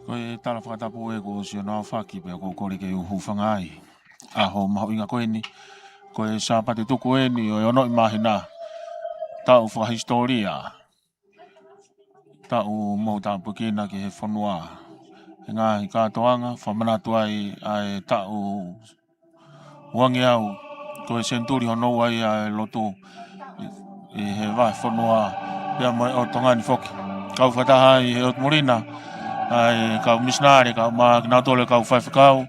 Koe tala whakatapu e ko si ona whaki pe ko kore ke uhu whangai. Aho maho inga koe ni. Koe Sapate tuku e ni o ono i mahina. Tau whahistoria. Tau mohu tapu kina ki he whanua. He ngā hi kātoanga, Fakamanatu ai tau wangi au. Koe Centenary hono ai ai Lotu. I he wae whanua. Pea mai o Tongani whoki. Kau whataha i he otmurina. Ai kau misnare kau ma na tole kau Faifekau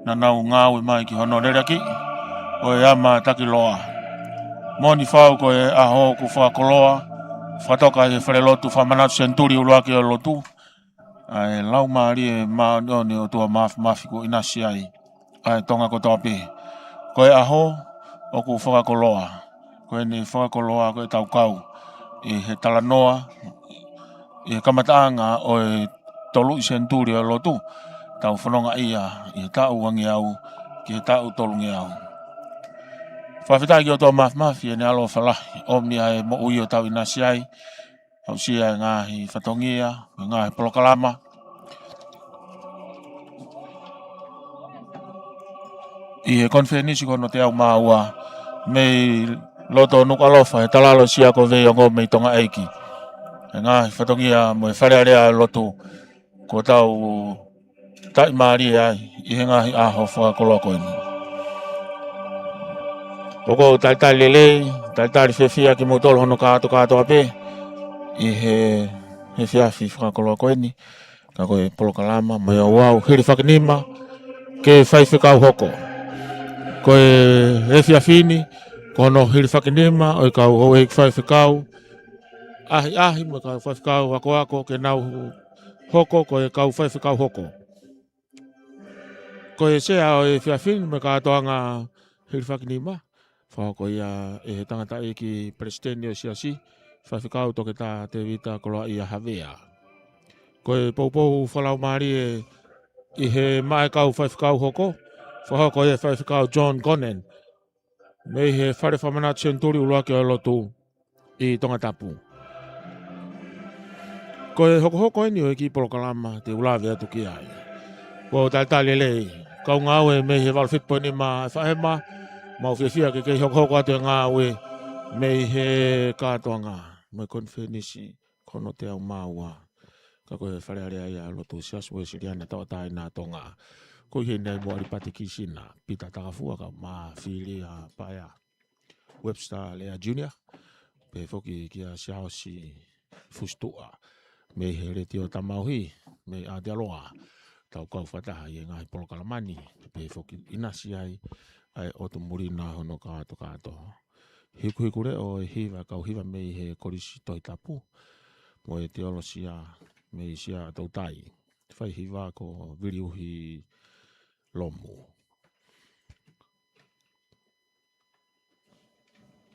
na nau ngau mai ki hono reraki o ama takiloa moni fau ko aho ku fa koloa fatoka e Falelotu Fakamanatu Senituli uloaki o Lotu ai lau mari ma no ni o tua mafi ko inasi ai Tonga ko topi ko aho o ku fa koloa ko ni fa koloa ko tau kau e he talanoa e kamatanga o tolu i Centenary o Lotu tau whanonga ia i tau wangi au ki tau tolungi au whawhitai ki o tō mafi e ne alo whalahi omni ai mo ui o tau inasi ai au sia ngahi whatongia ngahi polokalama i he Konifelenisi Hono te au maua mei Lotu Nuku'alofa e talalo sia ko vei o ngō mei Tonga eiki ngahi whatongia mo e wharearea Lotu ko tau tai mari ai i he ngahi aho whakakoloa koe ni. Oko tai lele, tai whewhia ki motolo hono kāto ape i he whiawhi whakakoloa koe ni. Ka koe polokalama mai Ouau Hilifakinima ke Faifekau Hoko. Koe he whiawhini kono Hilifakinima o i kau hoi Faifekau. Ahi mo kau Faifekau ako ke nau hoko koe kau Faifekau Hoko. Koe sea o e whiawhini me kātoanga Hilifakinima. Whako ia e he tangata e ki presidenti o Siasi. Faifekau toke tā te vita koloa ia Havea. Koe poupou whalau maari e i he mae kau Faifekau Hoko. Whako ia Faifekau John Gonen. Me he whare Fakamanatu Centenary uloaki o Lotu i Tongatapu. Koe hoko e ni o e ki polokalama te ulawe atu ki ai. Ko tai lelei. Kau ngau e me he walwhitpo ni ma whahema. Mau whiawhia ke kei hoko atu e ngau e me he kātoanga. Me Konifelenisi Hono te au maua. Ka koe wharearea ia Lotu Siasi Uesiliana tautai nā Tonga. Koe he nei moari pati ki sina. Pita takafua ka ma whiri a paia. Webster Lea Junior. Pe whoki ki a Siasi Fustua. Me he reti o tamauhi. Me a te aloha. Tau kau whataha i ngahi polokalamani. Pe whoki inasi ai oto murina hono kāto. Hiku reo e hiwa kau hiwa mei he korisi Tongatapu. Mo e te olo sia mei sia tautai. Whai hiwa ko viriuhi lomu.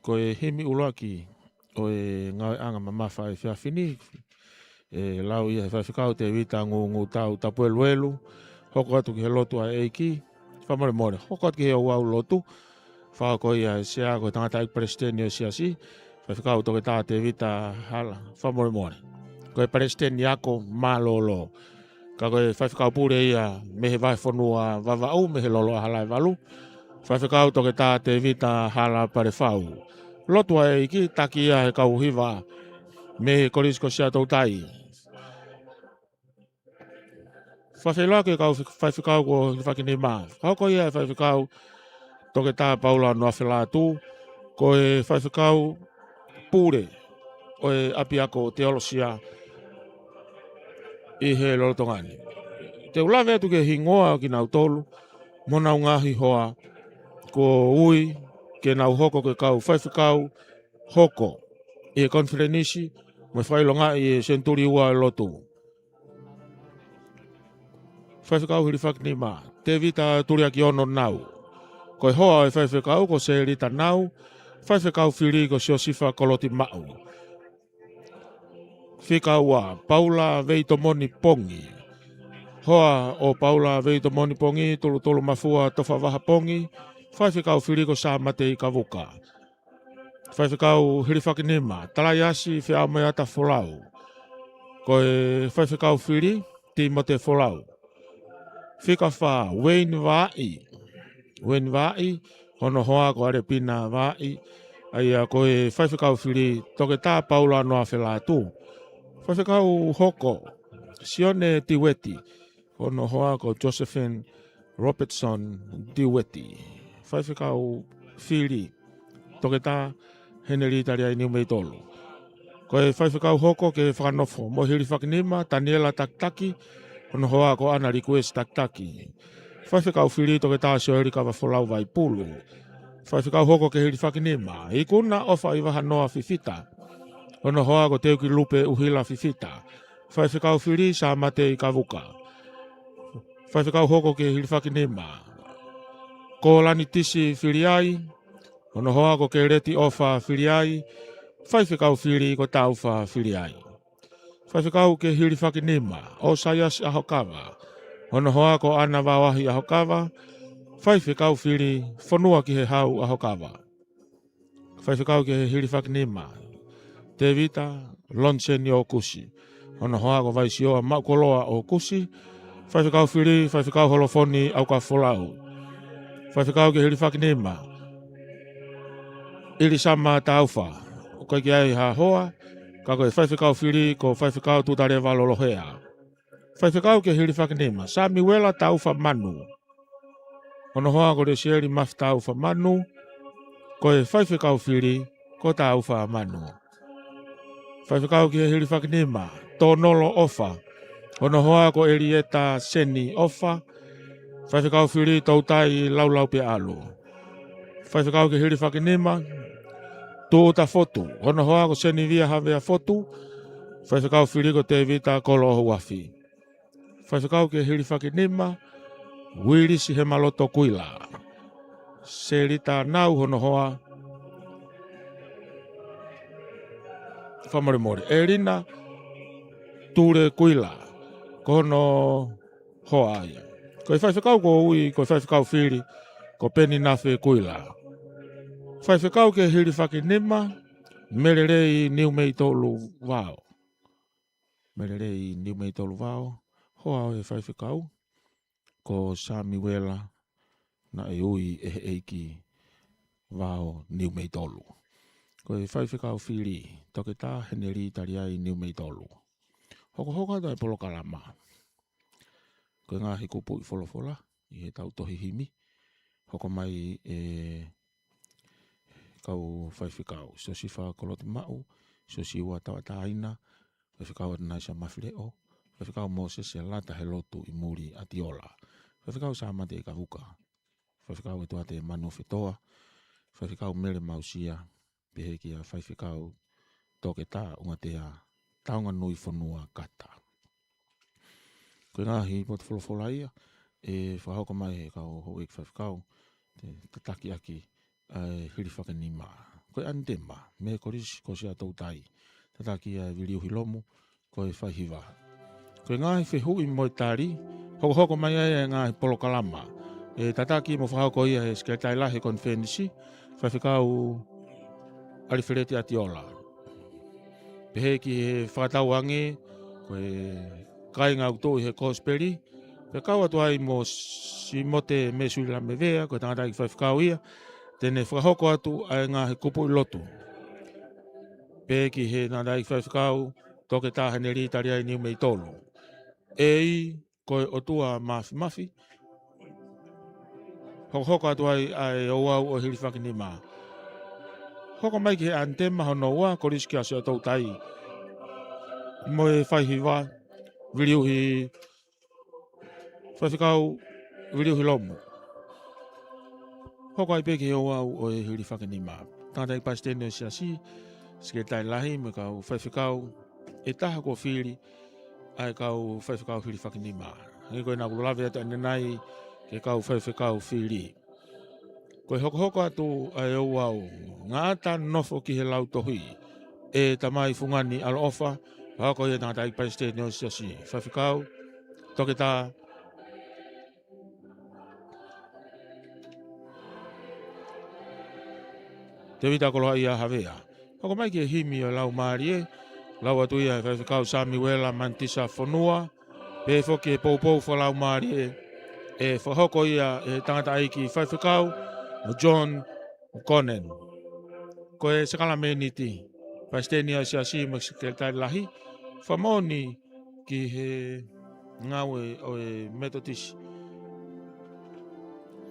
Ko e hemi uloaki o e ngau anga mamawha e whiawhini. E lau ia he Faifekau te vita ngu tau tapu eluelu. Hoko atu ki he Lotu a eiki. Whamare more. Hoko atu ki he Ouau Lotu. Whako ia e sea ko tangata i presidenti o Siasi. Faifekau toke tā te vita hala. Whamare more. Ko e presidenti ako malolo. Ka koe Faifekau pure ia me he vai whanua vavau me he lolo a halai walu. Faifekau toke tā te vita hala pare whau. Lotu a eiki taki ia he kau hiwa. Me he korisko sia tautai. Whawhelake kau Faifekau ko Hilifakinima. Hoko ia e Faifekau toke tā paula no Falelotu. Ko e Faifekau pure. O e api ako te olosia i he lorotongani. Te ulawe atu ke hingoa ki nau tolu. Mo nau ngahi hoa ko ui ke nau hoko ke kau Faifekau Hoko. I he Konifelenisi. Mo whailonga i Centenary ua Lotu. Faifekau Hilifakinima. Te vita turiaki ono nau. Ko hoa e Faifekau ko se rita nau. Faifekau whiri ko siosifa koloti mau. Whika ua Paula veitomoni pongi. Hoa o Paula veitomoni pongi tolu mafua tofa waha pongi. Faifekau whiri ko sa mate i kavuka. Faifekau Hilifakinima, talaiasi whia mai ata wholau. Ko e Faifekau whiri, ti mo te folau. Fika wha Wayne vai, hono hoa ko are pina vai, ai a koe Faifekau whiri toke tā paula noa Falelotu. Faifekau hoko, Sione Tiweti, hono hoa ko Josephine Robertson Tiweti. Faifekau whiri toke tā heneri tari ai niu mei tolu. Koe Faifekau hoko ke whanofo, mo Hilifakinima, Taniela Taktaki, hono hoa ko ana request Taktaki. Faifekau whiri toke tā seo erika wa folau vai pulu. Faifekau hoko ke Hilifakinima, i kuna ofa i waha noa fifita. Hono hoa ko teuki lupe uhila fifita. Faifekau whiri sa mate i kavuka. Faifekau hoko ke Hilifakinima. Ko lani tisi whiri ai, hono hoa ko ke reti ofa whiri ai. Faifekau whiri ko taufa whiri ai. Faifekau ke Hilifakinima, o Siasi Aho kawa. Hono hoa ko ana wawahi Aho kawa. Faifekau whiri whanua ki he hau Aho kawa. Faifekau ke Hilifakinima. Te vita lonseni o kusi. Hono hoa ko vaisi o maukoloa o kusi. Faifekau whiri, Faifekau holofoni au ka folau. Faifekau ke Hilifakinima. Ili sama taufa. Koe ki ai ha hoa. Ka koe Faifekau whiri ko Faifekau tutarewa lolohea. Faifekau ke Hilifakinima. Sami wela taufa manu. Hono hoa ko resieri maf taufa manu. Koe Faifekau whiri ko taufa manu. Faifekau ke Hilifakinima. Tonolo ofa. Hono hoa ko Elieta seni ofa. Faifekau whiri tautai laulau pe alu. Faifekau ke Hilifakinima. Tuuta fotu. Hono hoa ko seni via havea fotu. Faifekau whiri ko te vita kolo huafi. Faifekau ke Hilifakinima. Wirisi he maloto kuila. Serita nau hono hoa. Whamaremore. Erina ture kuila. Kono hoa ai. Koe Faifekau ko ui, koe Faifekau whiri. Ko peni nafe kuila. Faifekau ke Hilifakinima. Mererei niu mei tolu wao. Mererei niu mei tolu wao. Hoa e Faifekau. Ko Sami wela. Na e ui e eiki wao niu mei tolu. Koe Faifekau whiri. Toke tā heneri tari ai niu mei tolu. Hoko hoka tai polo kalama. Koe ngā he kupu i wholofola. I he tau tohi himi. Hoko mai kau Faifekau. So si wha koloti mau. So si ua tawa tāina. Faifekau Ordination mawhireo. Faifekau Moses e lata he Lotu i muri atiola. Faifekau sa mate i kavuka. Faifekau e tuate manu whetoa. Faifekau mere mausia. Peheki a Faifekau toke tā ungatea taunga nui whanua kata. Koe ngahi pot wholofola ia. E whahauka mai e kau hoek Faifekau. Te tataki aki Hilifakinima. Koe andema. Me korisi ko sia tautai. Tataki a viliu hilomu. Koe whaihiwa. Koe ngahi whehui moi tari. Hoko mai e ngahi polokalama. E tataki mo whahauka ia e Senituli Hoko Konifelenisi. Faifekau alifereti atiola. Pehe ki he whakatau ange. Koe kai ngā utou he kosperi. Pe kau atu ai mo si mote me suila me vea. Koe tangata ki Faifekau ia. Tene whakahoko atu ai ngā he kupu i Lotu. Pehe ki he nātai ki Faifekau. Toke tā heneri tari ai niu mei tolu. Ei koe otua mafi. Hoko atu ai Ouau o Hilifakinima. Hoko mai ki he antema hono ua koriski asio tau tai. Mo e whaihiwa. Viliuhi. Faifekau viliuhi lomu. Hoko ai peki he Ouau o Hilifakinima. Tātai pastene Siasi. Senituli me kau Faifekau. E taha ko whiri. Ai kau Faifekau Hilifakinima. Hei koe nā kululawe atu anenai. Ke kau Faifekau whiri. Koe hoko atu ai Ouau. Ngā ata nofo ki he lau tohi. E tamai fungani alo ofa. Hako e tangata i paiste neo Siasi. Faifekau. Toke tā. Te vita koloha ia havea. Hako mai ki himi o lau maari e. Lau atu ia Faifekau Sami wela mantisa fonua. Pe foki e poupou whalau maari e whahoko ia e tangata aiki Faifekau John Conen. Ko e sakala meniti. Paistenia Siasi mo sekretari lahi. Whamoni ki he ngau o e Methodist.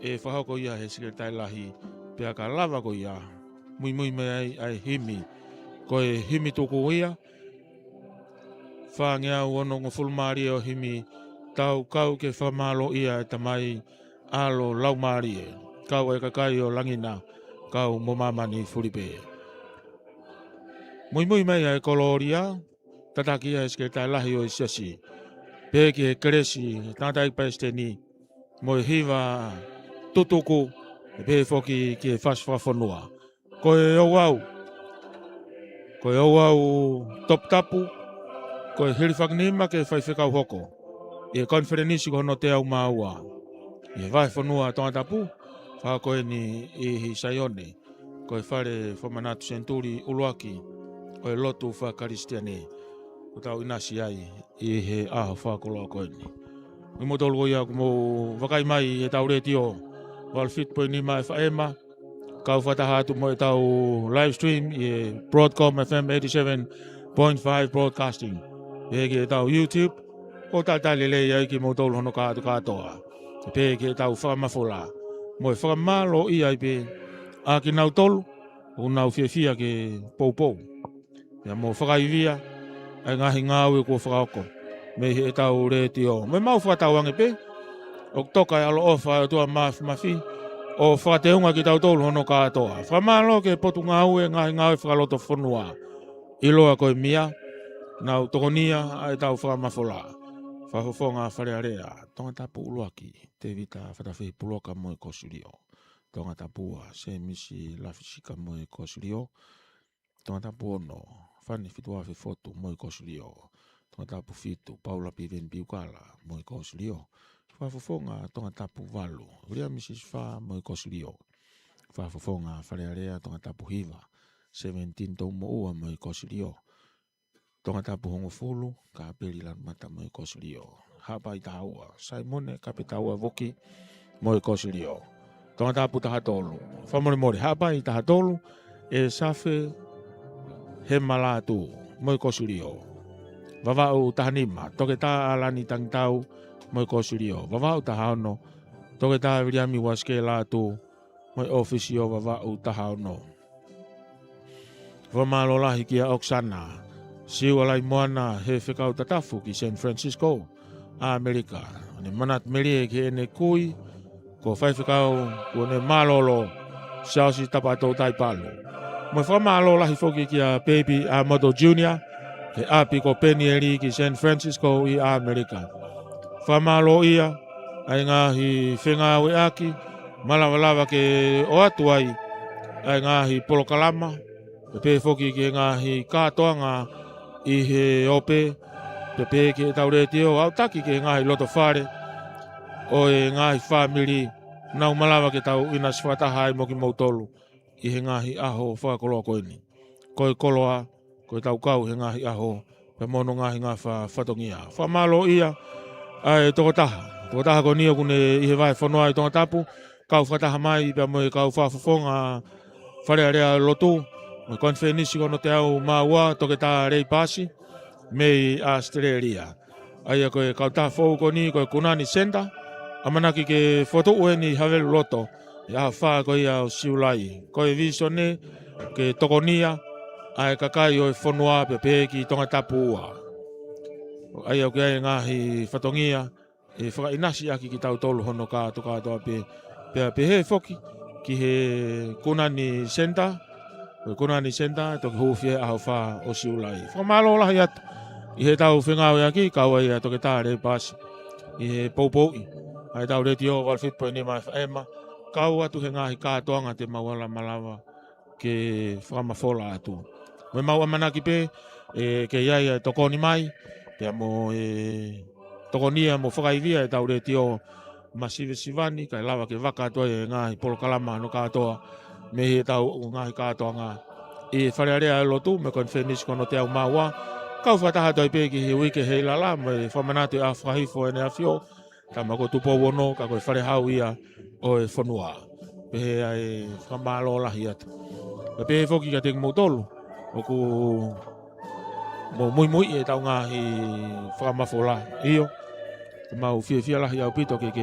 E whahoko ia he sekretari lahi. Pea ka lava ko ia. Mui me ai himi. Ko e himi tuku ia. Whangea uono ngā fulmaari o himi tau kau ke whamalo ia e tamai alo laumari e. Kau e kakai o langina kau momamani furipe. Mui mai ai koloria tataki ia sekretai lahi o Siasi. Peki e keresi tātai paisteni mo hiva tutuku e pe foki ki e whaswhawhanua. Ko e Ouau. Ko e Ouau Tongatapu. Ko e Hilifakinima ke Faifekau Hoko. E Konifelenisi Hono te au maua. E vai whanua Tongatapu. Whako e ni i Saione. Ko e whare Fakamanatu Centenary uluaki. O e Lotu whakaristiane. Ko tau inasi ai i he aho whakoloa ko e ni. I mo tolu ia mo wakai mai e tau reti o. Wal fit po ni mai whaema. Kau whatahatu mo e tau live stream i Broadcom FM 87.5 Broadcasting. Peke e tau YouTube, ko tātali lei ai ki mo tolu hono katoa. Peke e tau whakamawhola. Mo e whakamalo i ai pe a ki nau tolu, o nau whiawhia ke poupou. Pea mo whakaivia, ai ngahi ngāu e kua whakaoko. Me e tau reti o. Me mau whakatau ange pe, o toka e alo ofa e tua mafi, o whakateunga ki tau tolu hono katoa. Whakamalo ke potu ngāu e ngahi ngāu e whakaloto whanua. Iloa koe mia, nau tokonia ai tau whakamawhola. Whahofonga wharearea. Tongatapu uluaki. Te vita whatawhi puloka mo e kosurio. Tongatapua se misi lafisika mo e kosurio. Tongatapu ono. Whani fitua fi fotu mo e kosurio. Tongatapu fitu. Paula piven piukala mo e kosurio. Whahofonga Tongatapu valu. Ria misi wha mo e kosurio. Whahofonga wharearea Tongatapu hiva. 17 tau mo ua mo e kosurio. Tongatapu hongo fulu, ka peri lan mata mo e kosurio. Hapa i tahaua, Simone ka pe tahaua voki mo e kosurio. Tongatapu tahatolu. Whamore hapa i tahatolu, e safe he malatu mo e kosurio. Vavau tahanima, toke ta alani tangtau mo e kosurio. Vavau tahano, toke ta viriami waske latu mo e ofisio vavau tahano. Vamalolahi kia Oksana. Siu alai moana he whekau tatafu ki San Francisco, Amerika. Ne manat merie ki ene kui, ko Faifekau, ko ne malolo, Siasi tapatou taipalo. Mo whamalola hi foki ki a Baby Amado Jr., ke api ko Penieri ki San Francisco i Amerika. Whamalo ia, ai ngahi whengawe aki, malawalawa ke o atu ai ngahi polokalama, pe foki ki ngahi katoanga, i he ope, pepe ke taureti o au taki ke ngahi loto whare, o e ngahi whamiri, nau malawa ke tau ina swataha i moki mautolu, i he ngahi aho whakoloa koeni. Koe koloa, koe tau kau he ngahi aho, pe mono ngahi ngā whatongia. Whamalo ia, ai tokotaha ko nia kune i he vai whanua i Tongatapu, kau whataha mai, pe mo e kau whafonga wharearea Lotu, Hoko Konifelenisi Hono te au maua toke tā rei pasi mei Australia. Aia koe kauta fōu koni koe kunani senda. Amanaki ke foto ue ni havelu loto. Ia wha koe ia o siulai. Koe visone ke tokonia ai kakai o e whanua pe ki Tongatapu ua. Aia koe ai ngahi whatongia e whakainasi aki ki tau tolu hono katoa pe he foki ki he kunani senda. Kunani senda toki hufie aho wha o siulai. Whamalo lahi atu. I he tau whengawe aki, kaua ia toke tā re pasi. I he poupoi. Ai tau reti o walwhitpo ni mai whaema. Kau atu he ngahi kātoanga te mauala malawa ke whamawhola atu. Me maua manaki pe, ke iai tokoni mai. Pea mo tokonia mo whakaivia e tau reti o masive sivani. Kai lawa ke waka atua e ngahi polokalama no kātoa. Me he tau ngahi kātoanga i wharearea Lotu, me Konifelenisi Hono te au maua, kau fataha toi pe ki he wike he lala mai Fakamanatu a whahifo ene a fio tama ko tupo wono ka koe whare hau ia o e whanua pe he ai whakamalo lahi atu pe he whoki ka te motolu o ku mo mui e tau ngā hi whakamafola iyo mau fia lahi au pito ke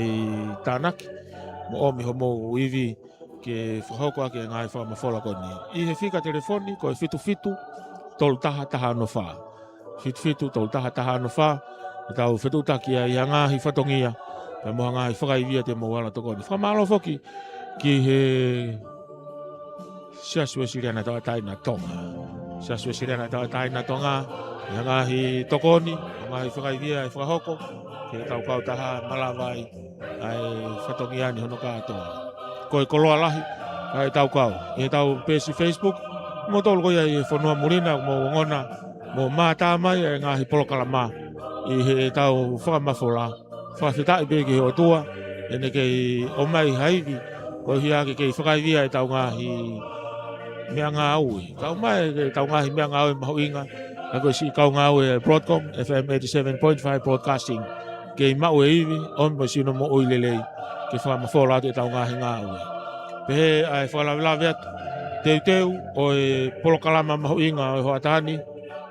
tānaki mo omi ho mo iwi ke whahoko ake ngai whakamafola koni i he whika telefoni ko e fitu tolu taha no wha fitu tolu taha no wha e tau whetutaki a ia ngāhi whatongia pe moha ngāhi whakaivia te mo wala tokoni whakamalo whoki ki he Siasi Uesiliana taina Tonga Siasi Uesiliana taina Tonga ia ngāhi tokoni ngāhi whakaivia e whakahoko ke tau kau taha malawai ai whatongia ni hono katoa koe koloa lahi ai tau kau i tau pesi Facebook mo tolu koia i whanua murina mo ngona mo mā mai e ngāhi polokalama i he tau whakamafola whawhitai peki o tua e ne kei o mai haivi ko hia ke kei whakaivia e tau ngāhi mea ngā aue kau mai ke tau ngāhi mea ngā aue maho inga a koe si kau ngā aue Broadcom FM 87.5 Broadcasting kei mau e iwi on mo sino mo oilelei ke whakamafola te tau ngāhi ngā aue pe he ai whakalawe atu teu o e polokalama maho inga o e hoatani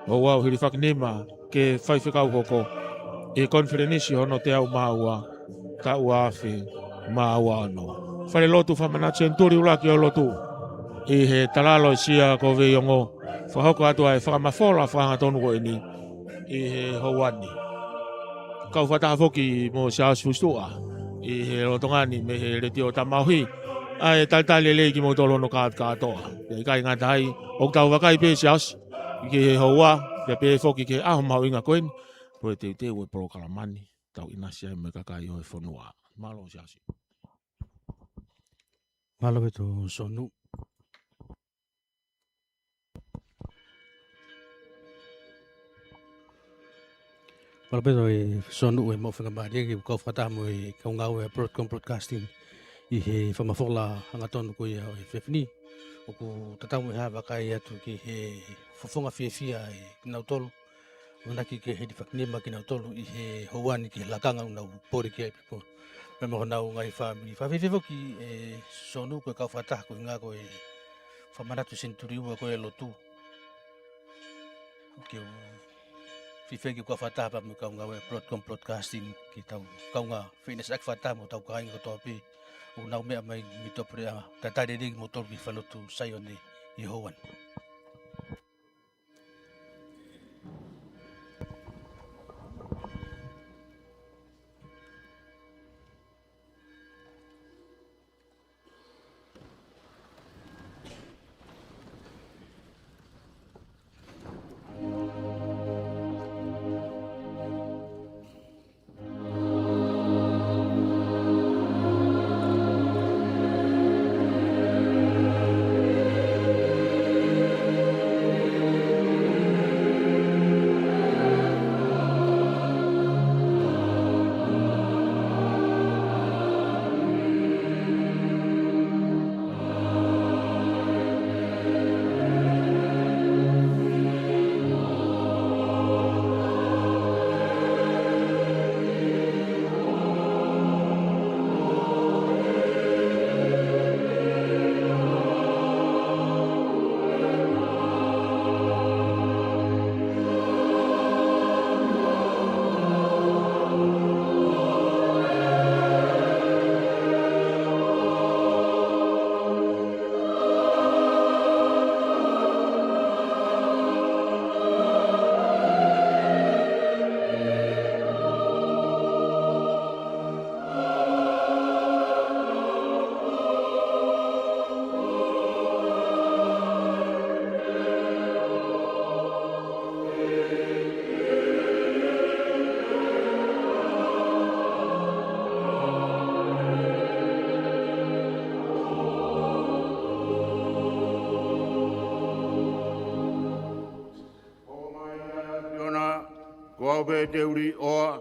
o Ouau Hilifakinima ke Faifekau Hoko Konifelenisi Hono te au maua ta uafi maua ano Falelotu Fakamanatu Centenary ulaki o Lotu i he talalo sia ko veiongo whahoko atu ai whakamafola whangatonu ko ini i he houani kau whataha whoki mo Siasi fustua i he rotongani me he reti o tamauhi ai talitali lei ki mo tolo no katoa e kai ngatai o tau wakai pe Siasi ki he hoa pe whoki ke aho mau inga koeni po te ue polokalamani tau inasi ai me kakai o e whanua malo Siasi malo beto sonu malo beto e sonu e mo whakamari ki kau whata mo e kau ngau e broadcasting i he whamafola hangatonu ko i e whewhini o ku tatamu e hawa kai atu ki he whawhonga whiawhia e kinautolu manaki ke he Hilifakinima kinautolu i he houani ki he lakanga unau pori ki ai pipo me mo nau ngai family whawhewhewo ki e sonu ko kau whataha ko ngā ko e Fakamanatu Senituli ko e Lotu ki o whiwhengi ko whataha pa mo kau ngau e broadcasting ki tau kau ngā whenes ak whataha mo tau kainga ko toa pi o nau mea mai mitopre a tatare ringi mo tolu ki Falelotu saione i houan. Ko be te uri oa,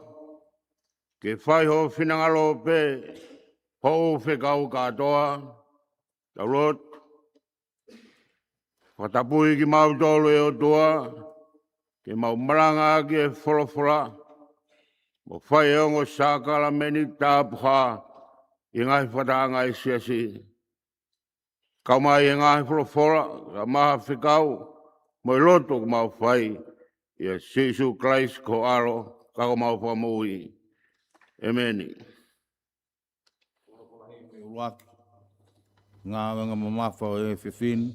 ke whai ho whinangalo pe, hou whekau katoa, ta rot, whatapui ki mautolo e o toa, ke mau maranga ke wholawhola, mo whai ongo sākala meni tāpuha i ngai whataanga i siasi. Kaumai i ngai wholawhola, ka maha whikau, mo i loto ko mau whai, ia Jesu Christ ko aro, kako mau whamui. Amen. Ngā wanga mamafa o e whiwhin,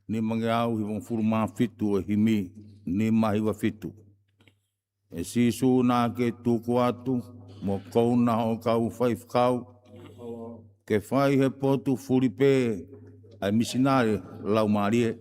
ni mange au hi wong furu maa fitu e himi, ni mahiwa fitu. E sisu nā ke tūku atu, mo kouna o kau Faifekau, ke whai he potu furipe, ai misinare lau marie.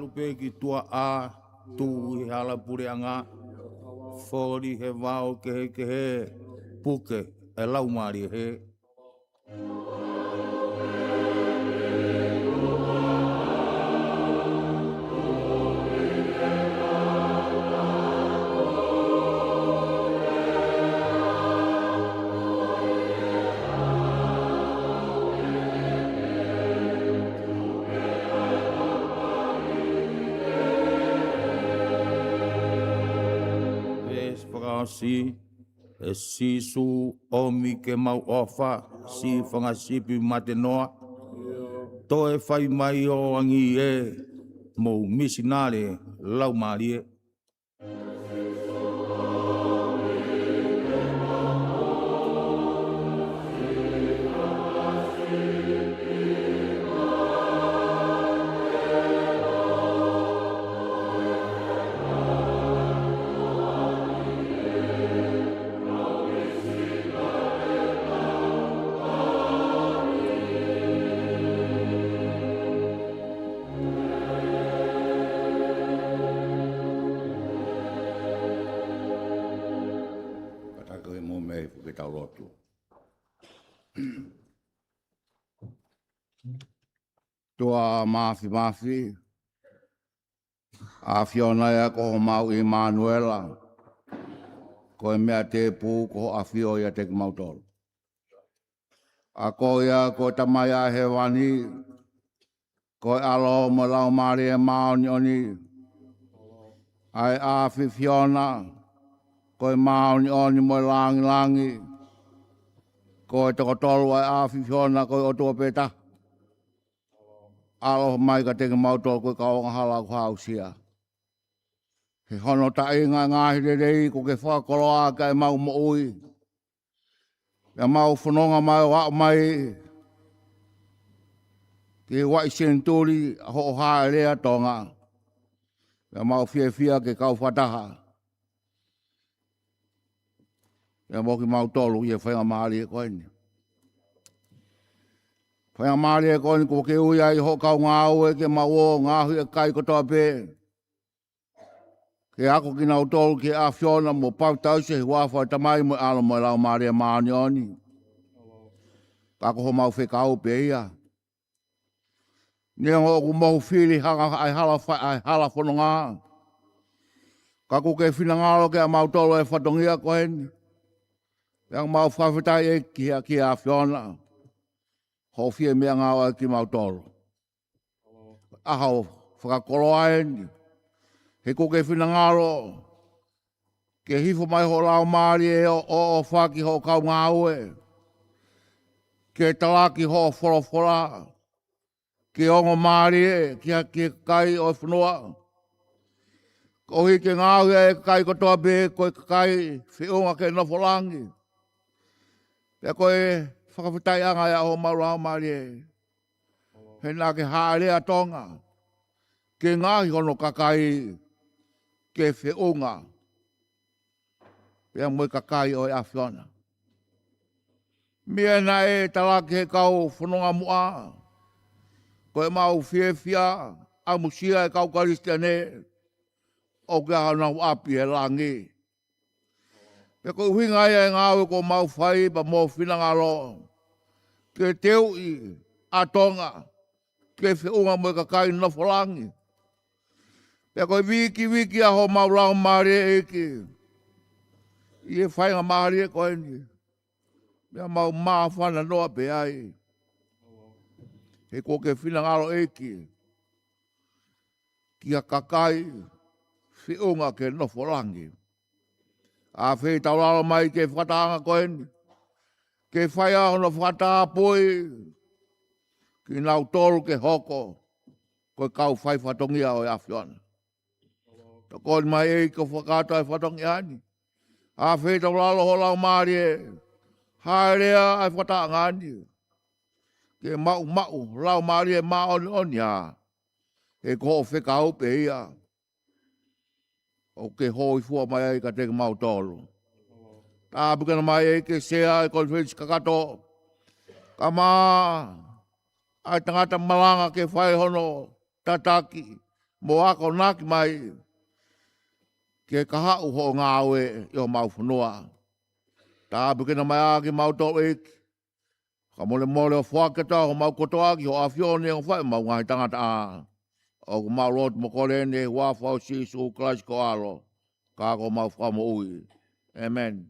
Lupe ki tua a tu i hala pureanga fori he vao ke he puke e lau mari he. Si e sisu omi ke mau ofa si whangasipi matenoa to e whai mai o angi e mo misinare lau marie. Lotu. Tua mafi a fiona ia ko mau i Manuela ko mea te pu ko a fio ia te mautol. A ko ia ko tamaya he wani ko alo mo lau mari e maoni ai a fiona ko maoni oni mo langi ko te kotolo ai a fiona ko o tua peta. Alo mai ka te mautol ko ka o hala ko hausia. He hono ta inga ngahi rei ko ke whakoloa ka e mau mo ui. Ia mau whanonga mai wa mai. Ke wai Senituli ho ha rea Tonga. Ia mau fia ke kau whataha. Ia mau ki mau tolu ia whainga maari e koini. Whainga maari e koini ko ke ui ai ho kau ngā ue ke mau o ngāhui e kai kotoa pē. Ke ako ki nau tolu ke a fiona mo pautau se huawha tamai mo alo mo lau maari e maani oni. Kako ho mau whekau pē ia. Nia ho ku mohu whiri hanga ai hala whanonga. Kako ke whinangalo ke a mau tolu e whatongia koeni. Yang mau whawhetai e ki a fiona. Ho fie mea ngāua ki mau tolu. Aho whakakoloa eni. He ko ke whinangalo. Ke hifo mai ho lau maari e o whaki ho kau ngāue. Ke talaki ho whorofora. Ke ongo maari e ki kai o whanua. Ko hi ke ngāue e kai kotoa be koe kai whiunga ke nofolangi. Pea koe whakawhitai anga ia ho maurao maari e. He nā ke haarea Tonga. Ke ngāhi hono kakai ke whiunga. Pea moe kakai o e awhiona. Mia na e talaki he kau whanonga mua. Koe mau whia. a musia e kau Kristiane o ke ana api e langi. Pe ko winga e ngau ko mau fai pa mo fina ngalo. Ke teu i a Tonga ke whiunga mo ka kai na folangi. Pe ko wiki a ho mau lau mare e ki. I e whainga mare e koe ni. Mea mau maa whana noa pe ai. He ko ke whina ngalo e ki. Ki a kakai whiunga ke no folangi. A whei tauralo mai ke whataanga koe ni. Ke whai aho no whatapoi. Ki nau tolu ke hoko. Koe kau whai whatongia o e awhiona. Ta koe mai e ko whakata e whatongia ni. A whei tauralo ho lau maari e. Haerea ai whataanga ni. Ke mau lau maari e maa oni a. E ko o whekau pe ia. O ke hoi fua mai ai ka teke mau tolu. Tā bukana mai e ke sea e konferensi kakato. Ka maa ai tangata malanga ke whai hono tataki. Mo ako naki mai. Ke kahau ho ngāwe i o mau whanua. Tā bukana mai a ke mau tolu e ki. Ka mole o whakata o mau kotoa ki ho awhione o whai mau ngai tangata a. O mau Lotu mo korene hua whau sisu klasi ko alo. Ka ko mau whamo ui. Amen.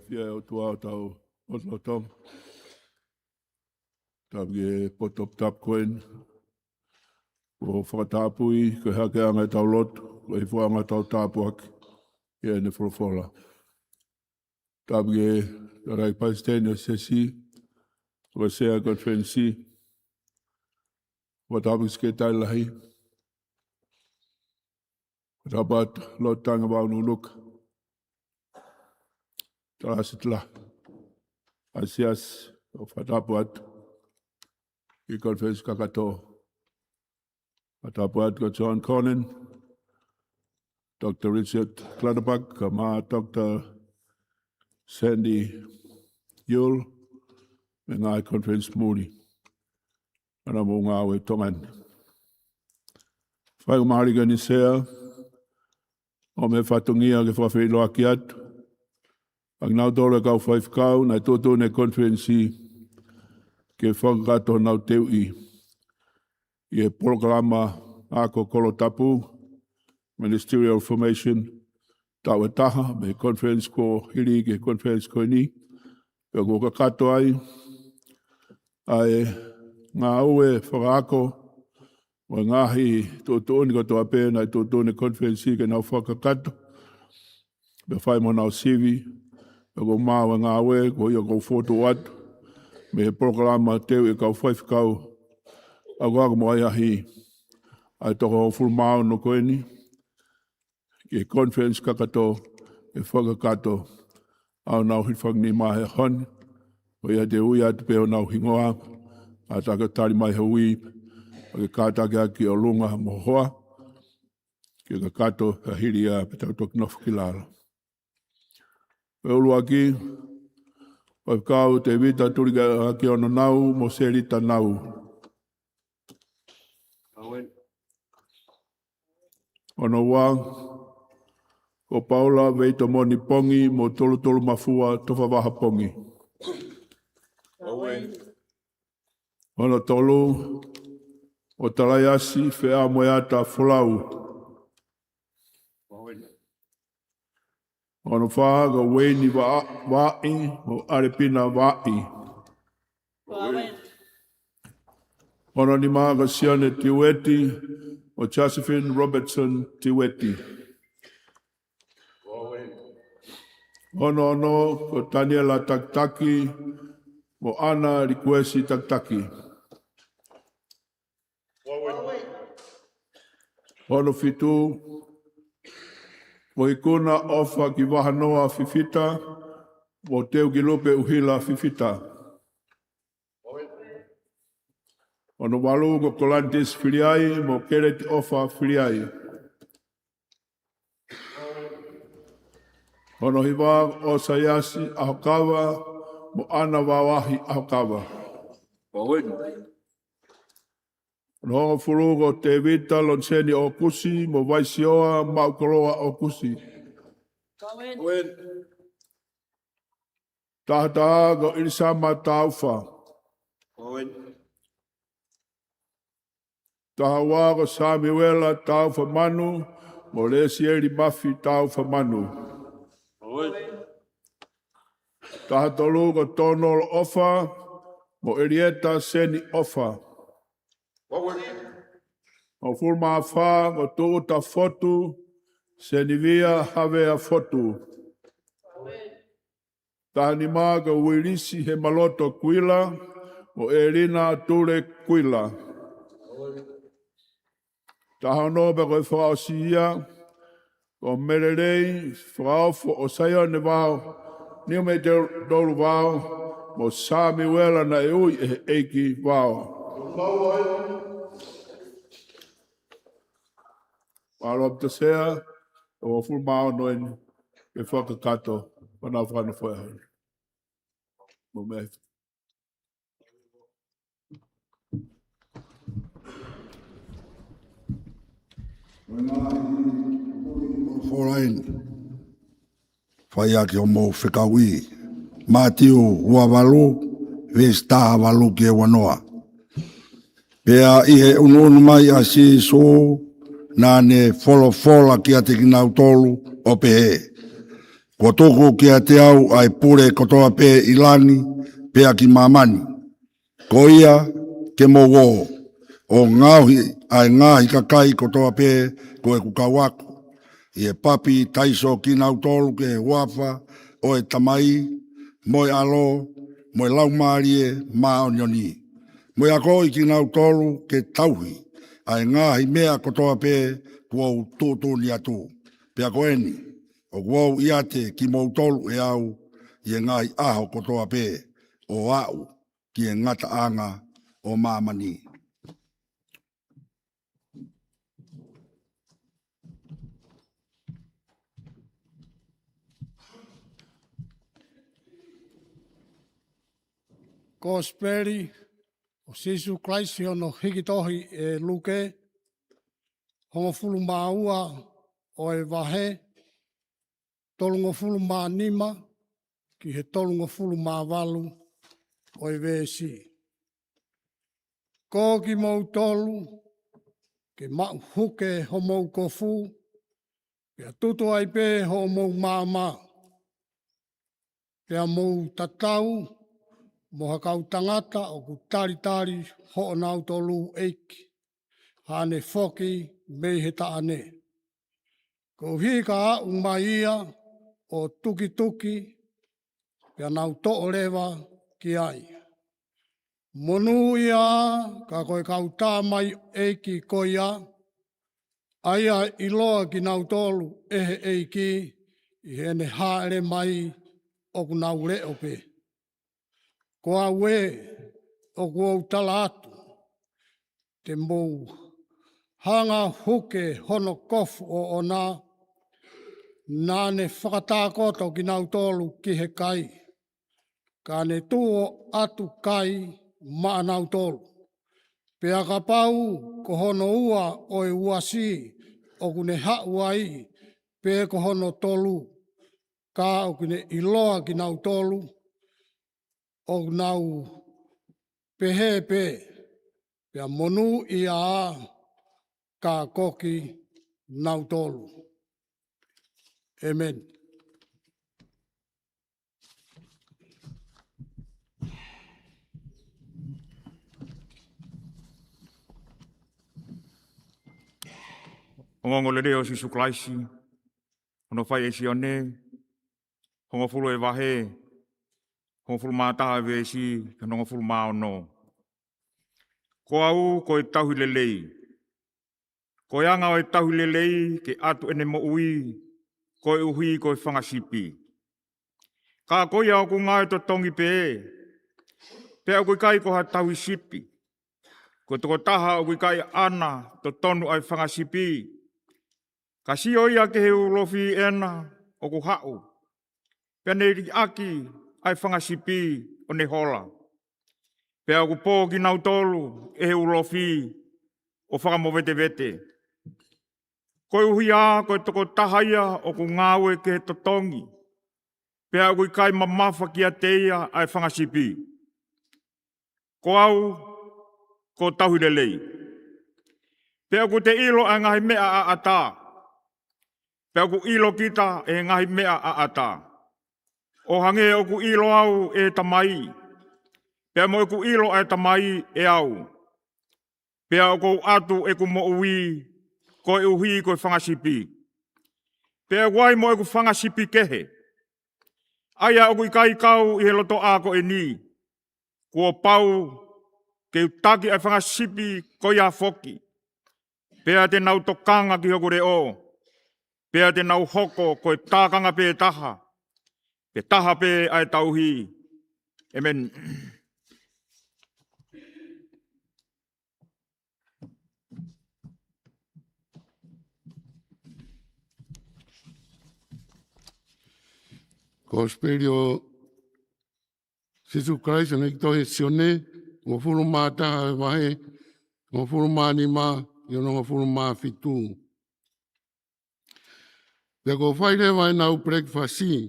fia o tua o tau o Lotu. Tabi potop tap koen. O whakatapui, ko hake anga tau Lotu, ko i fuanga tau tapuak, ia ne wholofola. Tabi rai paistene Siasi, Wesleyan Conference, watabi ske tai lahi. Rabat Lotu tanga wau nunuk. Tarasitla. Asias, o whatapuat, i Conference kakato. Watapuat ko John Conan, Dr. Richard Clutterbuck, kama Dr. Sandy Yule, mengai Conference muni. Ana mo ngā we tongan. Whai umahariga ni sea, o me whatungia ke whawhilo aki atu. Ang nau tōre kau Faifekau, nai tōtō ne Conference ke whakakato nau teu i. I e programa Ako Tongatapu, Ministerial Formation, Tawataha, me Conference ko hiri ke Conference ko ni. Pea ko kakato ai, ai ngā ue whakaako, wa ngahi tōtōni katoa pēna i tōtōni Conference ke nau whakakato. Pea whai mo nau sivi, pea ko māua ngā ue, ko ia ko whoto atu, me programa teu e kau Faifekau, ako mo ai ahi, ai toko o fulmao no koeni, ke Conference kakato, e whakakato, au nau Hilifakinima he hon, o ia te ui atu peo nau hingoa, a taka tari mai hui, o ke kātake aki o lunga mo hoa, ke kakato a hiri a petau toki nofu ki lalo. E ulu aki, Faifekau te vita turiga aki ono nau, mo serita nau. Ono wā, ko Paula veito moni pongi mo tolu mafua tofa waha pongi. Ono tolu, o talaiasi whea moeata wholau. Ono wha ga weni wa'i mo arepina wa'i. Ono ni maa ga siane tiweti o Josephine Robertson tiweti. Ono ko Daniela Taktaki mo Ana Rikuesi Taktaki. Ono fitu mo ikuna ofa ki wahanoa fifita mo teu ki lupe uhila fifita. Ono walu ko Kolantis filiai mo kereti ofa filiai. Ono hiwa o Siasi Aho kawa mo ana wawahi Aho kawa. Ono furugo te vita lonseni o kusi mo vaisioa maukoloa o kusi. Tahata go ilisama taufa. Tahawa go Samuela taufa manu mo lesieri mafi taufa manu. Tahatolu ko Tonol ofa, mo Erieta seni ofa. O fulma fa ko tuuta fotu, seni via havea fotu. Tahanima ko Wilisi he maloto kuila, mo Elina ture kuila. Tahanobe ko whaosia, ko mererei whaofo o sayo ne vau, Niu me te dolu wao, mo Samuela na e ui e eiki wao. Marop te sea, o full mao noen, e whakakato, wana whana whaihari. Mo mea. Forain. Whai ake o mō whekaui. Mātiu ua walu, vesta walu ke wanoa. Pea ihe ununu mai a si so, nā ne wholofola ki ate ki nau tolu o pehe. Ko toko kia te au ai pure kotoa pe ilani pe aki mamani. Ko ia ke mogo o ngauhi ai ngahi kakai kotoa pe ko e kukawaku. I e papi taiso ki nau tolu ke wafa o e tamai, moi alo, moi laumarie, maonioni. Moi ako i ki nau tolu ke tauhi, ai ngahi mea kotoa pe kuau tūtū ni atu. Pe ako eni, o kuau iate ki mou tolu e au, i e ngahi aho kotoa pe o au ki e ngata anga o mamani. Ko speri o Sisu Christ ono hikitohi e luke, hongo fulu maua o e wahe, tolungo fulu ma nima, ki he tolungo fulu ma walu o e vesi. Ko ki mau tolu, ke mau huke ho mau kofu, ke tutu ai pe ho mau mama, ke a mau tatau, moha kau tangata o ku tari ho nau tolu eiki. Hane foki mei he taane. Ko hika a umaia o tuki, pia nau to lewa ki ai. Monu ia ka koe kau tā mai eiki koia, aia iloa ki nau tolu ehe eiki, i hene haere mai o ku nau le ope. Ko a we o ku au tala atu, te mou hanga huke hono kofu o ona, nāne whakatākoto ki nau tolu ki he kai. Ka ne tuo atu kai maa nau tolu. Pea ka pau ko hono ua o e uasi o kune hau ai pe ko hono tolu. Ka o kune iloa ki nau tolu o nau pehe pe. Pea monu ia a ka koki nau tolu. Amen. Hongo le reo Sisu Klaisi, hono whai e sione, hongo fulu e wahe, hongo fulu maa taha e si, hongo fulu maa ono. Ko au ko e tahu lelei. Ko yanga o e tahu lelei ke atu ene mo ui, ko e uhi ko e whangasipi. Ka koia o ku ngāi to tongi pe e, pe au kui kai ko ha tahu sipi. Ko toko taha o kui kai ana to tonu ai whangasipi. Ka si o ia ke he ulofi ena o ku hau. Pene ri aki ai whangasipi o ne hola. Pe au ku pō ki nau tolu e he ulofi o whakamowete vete. Ko uhi a ko toko tahaia o ku ngāwe ke he totongi. Pe au kui kai mamafa ki a teia ai whangasipi. Ko au ko tahu lelei. Pe au ku te ilo ai ngahi mea a ata. Pe au ku ilo kita e ngahi mea a ata. O hange o ku ilo au e tamai. Pe mo e ku ilo ai tamai e au. Pe au ku atu e ku mo ui ko e uhi ko e whangasipi. Pe wai mo e ku whangasipi kehe. Aia o ku ikai kau i he loto ako e ni. Kua pau ke utaki ai whangasipi ko ia foki. Pea te nau tokanga ki hoku reo. Pea te nau hoko ko e tākanga pe taha. Pe taha pe ai tauhi. Amen. Ko speri o Sisu Christ na ito he sione, o furu maa taha e wahe, o furu maa ni maa, i ono o furu maa fitu. Pea ko whaire wai nau breakfasti,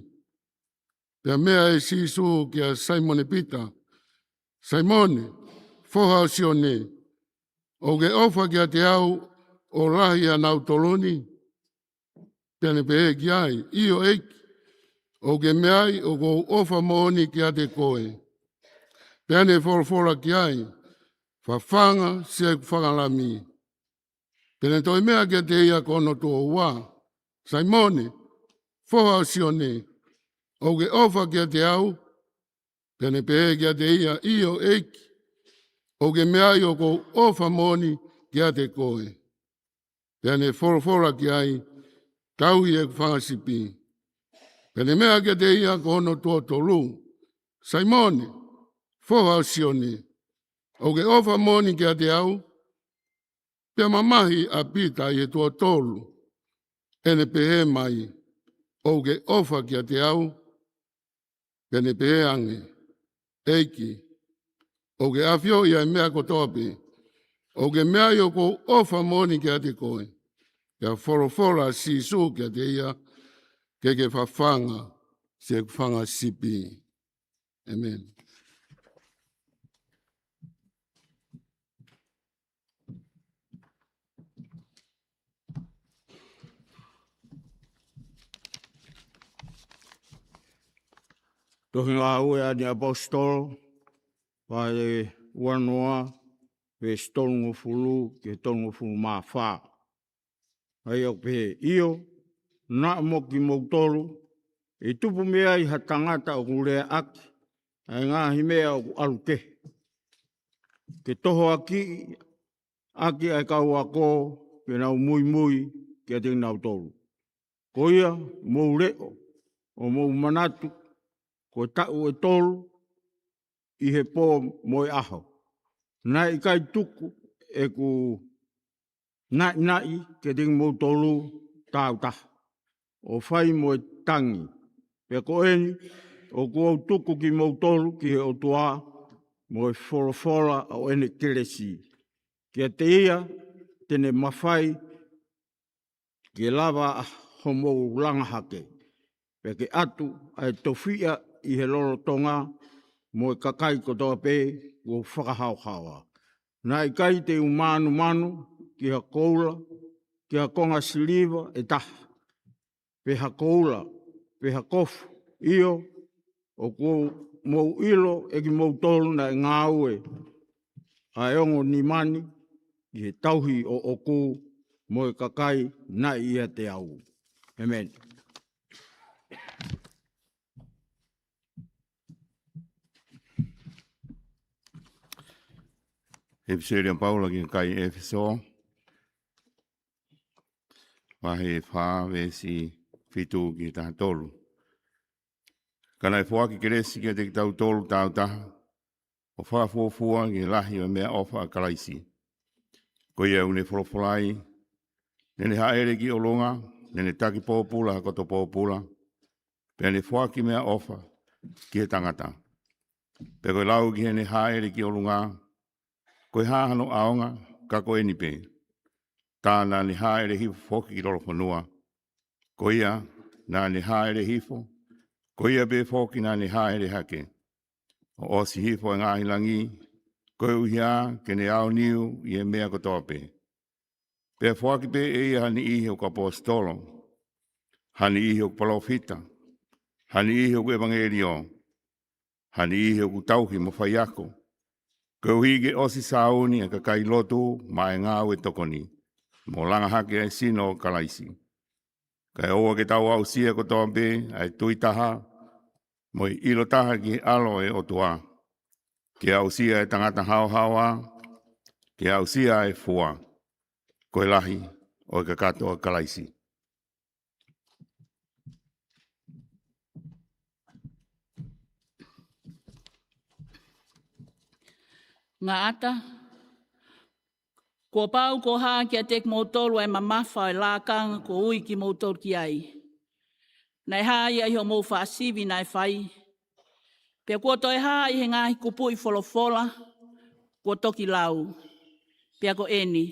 pea mea e Sisu ki a Simone Peter. Simone, foha o sione, o ge ofa ki a te au, o rahi a nau toloni, pea ne pe e ki ai, i o eiki, O ke meai o ko ofa moni ki a te koe. Pene forofora ki ai, whawhanga se whangalami. Pene toi mea ki a te ia kono tō wā. Saimone, whoha sione, o ke ofa ki a te au, pene pehe ki a te ia io eiki, o ke meai o ko ofa moni ki a te koe. Pene forofora ki ai, tauhi e whangasipi. Pene mea ki a te ia kono tō tolu. Saimone, whoha sione, o ke ofa moni ki a te au, pia mamahi a pita i e tua tolu, ene pehe mai, o ke ofa ki a te au, pene pehe ange, eiki, o ke awhio i a mea kotope, o ke mea i o ko ofa moni ki a te koe, kia forofora si su ki a te ia, ke whawhanga, se whanga sipi. Amen. Tohi ngā ue a ni apostol, vai uanoa, ve stolungu fulu, ke tolungu fulu maa wha. Ai au pe io, na moki moutolu, e tupu mea i hatangata o kulea aki, ai ngā himea o aluke. Ke toho aki ai kau ako, ke nau mui mui, ke te nau tolu. Ko ia, mou leo, o mou manatu, ko tau e tolu, i he pō moi aho. Nai kai tuku e ku nai ke ting mou tolu tau taha. O whai mo tangi. Pea ko eni, o kua tuku ki mou tolu ki he o tua mo e whorofora o ene keresi. Kia te ia, tene mawhai, ke lava homo langahake. Pea ke atu ai tofia i he loro Tonga mo e kakai kotoa pe o whakahauhawa. Nai kai te manu ki ha koula, ki ha konga siliva e taha. Pe ha koula, pe ha kofu, io, o kou mou ilo e ki mou tolu na ngā ue. A eongo ni mani, i he tauhi o oku mo e kakai na ia te au. Amen. Episerian Paula ki kai Efeso. Wahe wha vesi fitu ki taha tolu. Kana e whaki keresi ki te tau tolu tau taha. O whaafuafua ki lahi o mea ofa a kalaisi. Ko ia une wholofolai. Nene haere ki olonga. Nene taki pōpula ha koto pōpula. Pea ne whaki mea ofa ki he tangata. Pea koe lau ki hene haere ki olonga. Koe hāhano aonga ka koe nipe. Tā ni haere hifo whoki ki loro whanua. Ko ia nā ni haere hifo. Ko ia be whoki nā ni haere hake. O osi hifo e ngāhi langi. Koe uhia ke ne au niu i e mea kotoa pe. Pea whoki pe e ia hani ihi o ka apostolo. Hani ihi o palofita. Hani ihi o evangelio. Hani ihi o tauhi mo whaiako. Koe hige osi sauni e ka kai lotu ma e ngā ue tokoni. Mo langa hake e sino kalaisi. Kai oa ke tau au sia ko toa be, ai tui taha, mo i ilo taha ki alo e otua. Ke au sia e tangata hao hawa, ke au sia e fua. Koe lahi o ka katoa kalaisi. Ngā ata, ko pau ko hā kia tek mōtolu e mamawha e lākanga ko ui ki mōtolu ki ai. Nei hā ia iho mō whaasivi nai whai. Pea kua toi hā i he ngāhi kupu i wholofola, kua toki lau. Pea ko eni.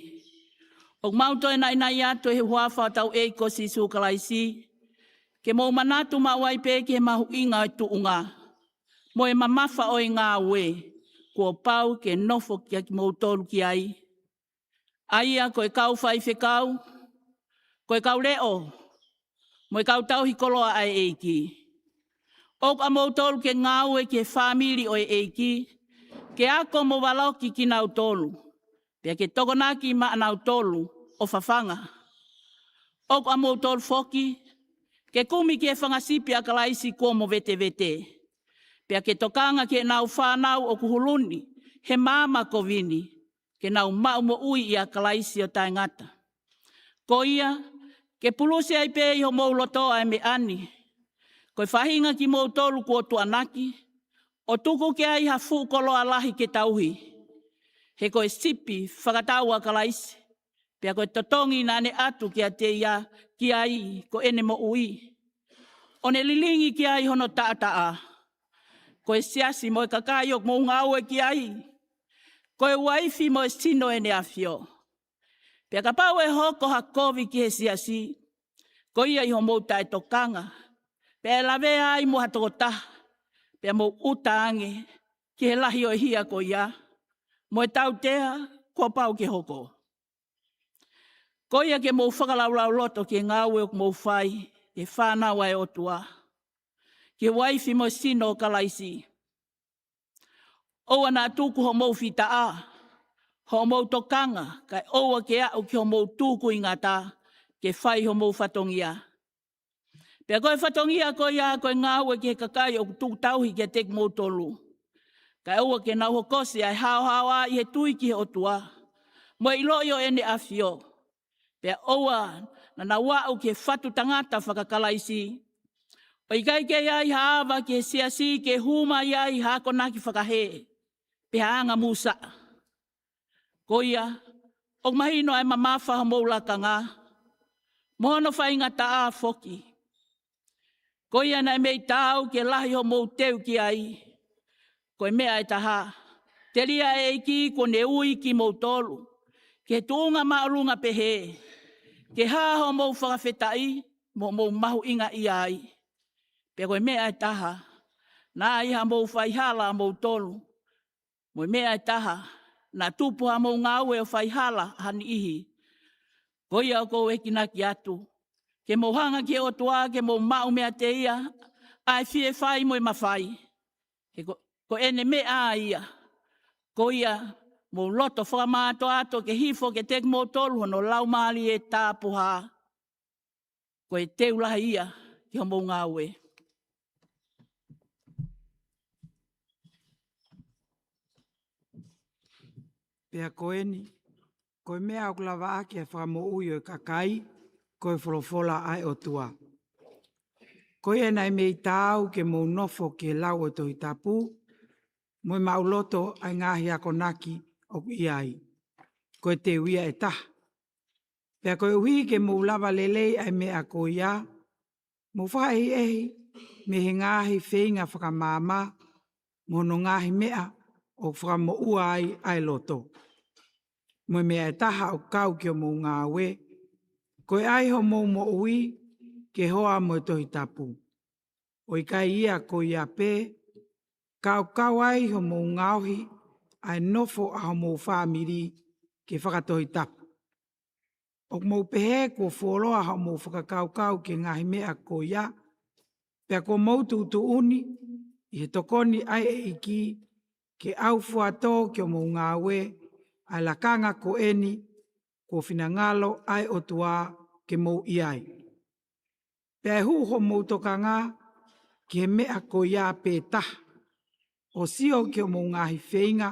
O mauto e nai atu he huawha tau e ko si sukalaisi, ke mō manatu mawai pe ki he mahu inga e tuunga. Mo e mamawha o i ngā ue. Kua pau ke nofo kia ki mōtolu ki ai. Aia koe kau Faifekau, koe kau leo, mo e kau tau hikoloa ai eiki. O ka mautolu ke ngau e ke family o e eiki, ke ako mo waloki ki nau tolu, pia ke tokonaki ma nau tolu o fafanga. O ka mautolu foki, ke kumi ke whangasipi a kalaisi kua mo vete vete, pia ke tokanga ke nau whanau o kuhuluni, he mama ko vini, ke nau mau mo ui i a kalaisi o taingata. Ko ia, ke pulusi ai pe i ho mou loto ai me ani, koe whahinga ki mou tolu kua tuanaki, o tuku ke ai ha fu kolo alahi ke tauhi. He koe sipi whakatau a kalaisi, pia koe totongi na ne atu ki a te ia ki ai ko ene mo ui. O ne lilingi ki ai hono taa. Koe siasi mo e kakai o mo ngau e ki ai. Koe waifi mo e sino ene afio. Pia ka pau e hoko ha kovi ki he siasi, ko ia i ho mou tae tokanga, pia lawe ai mo hatokota, pia mo utaange, ki he lahi o hia ko ia, mo e tau tea, kua pau ke hoko. Ko ia ke mou whakalaulau loto ki ngau e mou whai, e whanau ai o tua. Ki waifi mo sino o kalaisi. Oua nā tūku ho mou whita a, ho mou tokanga, kai oua ke au ki ho mou tūku i ngata, ke whai ho mou whatongia. Pea koe whatongia ko ia koe ngāua ke kakai o tūku tauhi ke tek mou tolu. Kai oua ke nau hokosi ai hao a i he tui ki he otua. Mo i loi o ene afio. Pea oua na wau ke whatu tangata whakakalaisi. O i kai ke ai haawa ke siasi ke huma i ai hako naki whakahe. Pea anga musa. Ko ia, o mahino ai mamafa mou lakanga. Mohono whainga taa foki. Ko ia nai mei tau ke lahi ho mou teu ki ai. Ko e mea e taha. Te ria e ki ko ne ui ki mou tolu. Ke tuunga maurunga pehe. Ke haho mou whakawhetai, mou mahu inga i ai. Pea ko e mea e taha. Nā iha mou whaihala mou tolu. Mo e mea e taha. Nā tupuha mou ngau e o whaihala hani ihi. Ko ia o kou ekina ki atu. Ke mou hanga ki o tua, ke mou mau mea te ia, ai fie whai mo e mawhai. Ko ene mea ia. Ko ia, mou loto whakamato ato ke hifo ke tek mou tolu hono lau maali e tāpuha. Ko e teulaha ia ki ho mou ngau e. Pea koeni, koe mea o kulawa ake e whakamo ui o kakai, koe wholofola ai o tua. Koe e nai mei tāu ke mou nofo ke lau o Tongatapu, mo e mauloto ai ngahi ako naki o iai. Koe te uia e taha. Pea koe ui ke mou lava lelei ai mea ko ia, mo whahi ehi me he ngahi whenga whakamama, mo no ngahi mea o whakamo ua ai loto. Mo mea e taha o kau ki o mou ngā we, koe ai ho mou mo ui ke hoa mo Tongatapu. O i kai ia ko ia pē, kau ai ho mou ngauhi ai nofo a ho mou whamiri ke whakatohitapu. O mou pehe ko wholoa ho mou whakakau ke ngahi mea ko ia, pea ko mou tutu uni, i he tokoni ai e iki ke au fuato ki o mou ngā we, ai lakanga ko eni, ko finangalo ai o tua ke mou iai. Pea hu ho mou tokanga, ki he mea ko ia pētah, o sio ki o mou ngahi whenga,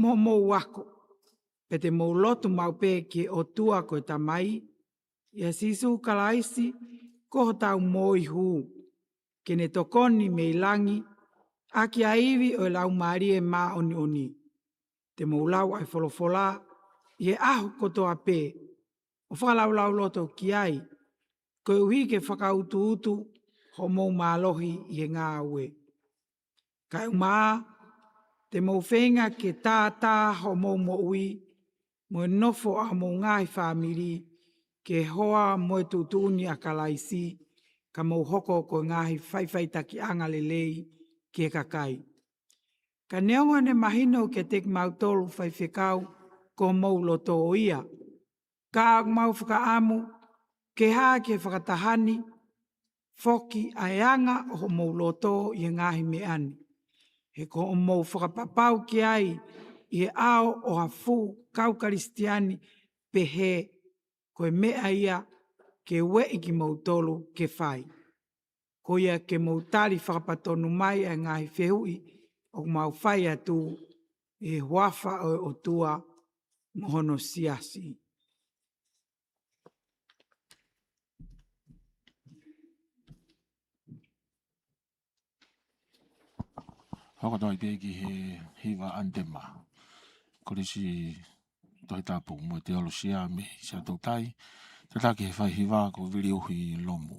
mou wako, pe te mou lotu mau pē ki o tua ko e tamai, ia sisu kalaisi, ko tau moi hu, ke ne tokoni me langi, aki a iwi o lau marie ma oni. Te mou lau ai wholofola, i e aho kotoa pē, o whakalau loto ki ai, koe uhi ke whakautu ho mou mālohi i e ngā ue. Kai umaa, te mou whenga ke tā ho mou mo ui, mo e nofo a mou ngāhi whamiri, ke hoa mo e tutuni a kalaisi, ka mou hoko ko ngāhi whaiwhaitaki anga lelei ke kakai. Ka neonga ne mahino ke tek mautolu Faifekau ko mou loto o ia. Ka mau whakaamu, ke haa ke whakatahani, Foki aianga o mou loto i ngahi me ani. He ko o mou whakapapau ki ai i e ao o hafu kau karistiani pe he koe mea ia ke we i ki mou tolu ke whai. Ko ia ke mou tari whakapatonu mai a ngahi whehui o mau whai atu e huafa o tua mohono siasi. Hoko toi peki he hiva antema. Korisi Tongatapu mo te olosia me sa tautai. Tatake he whai hiva ko vili uhi lomu.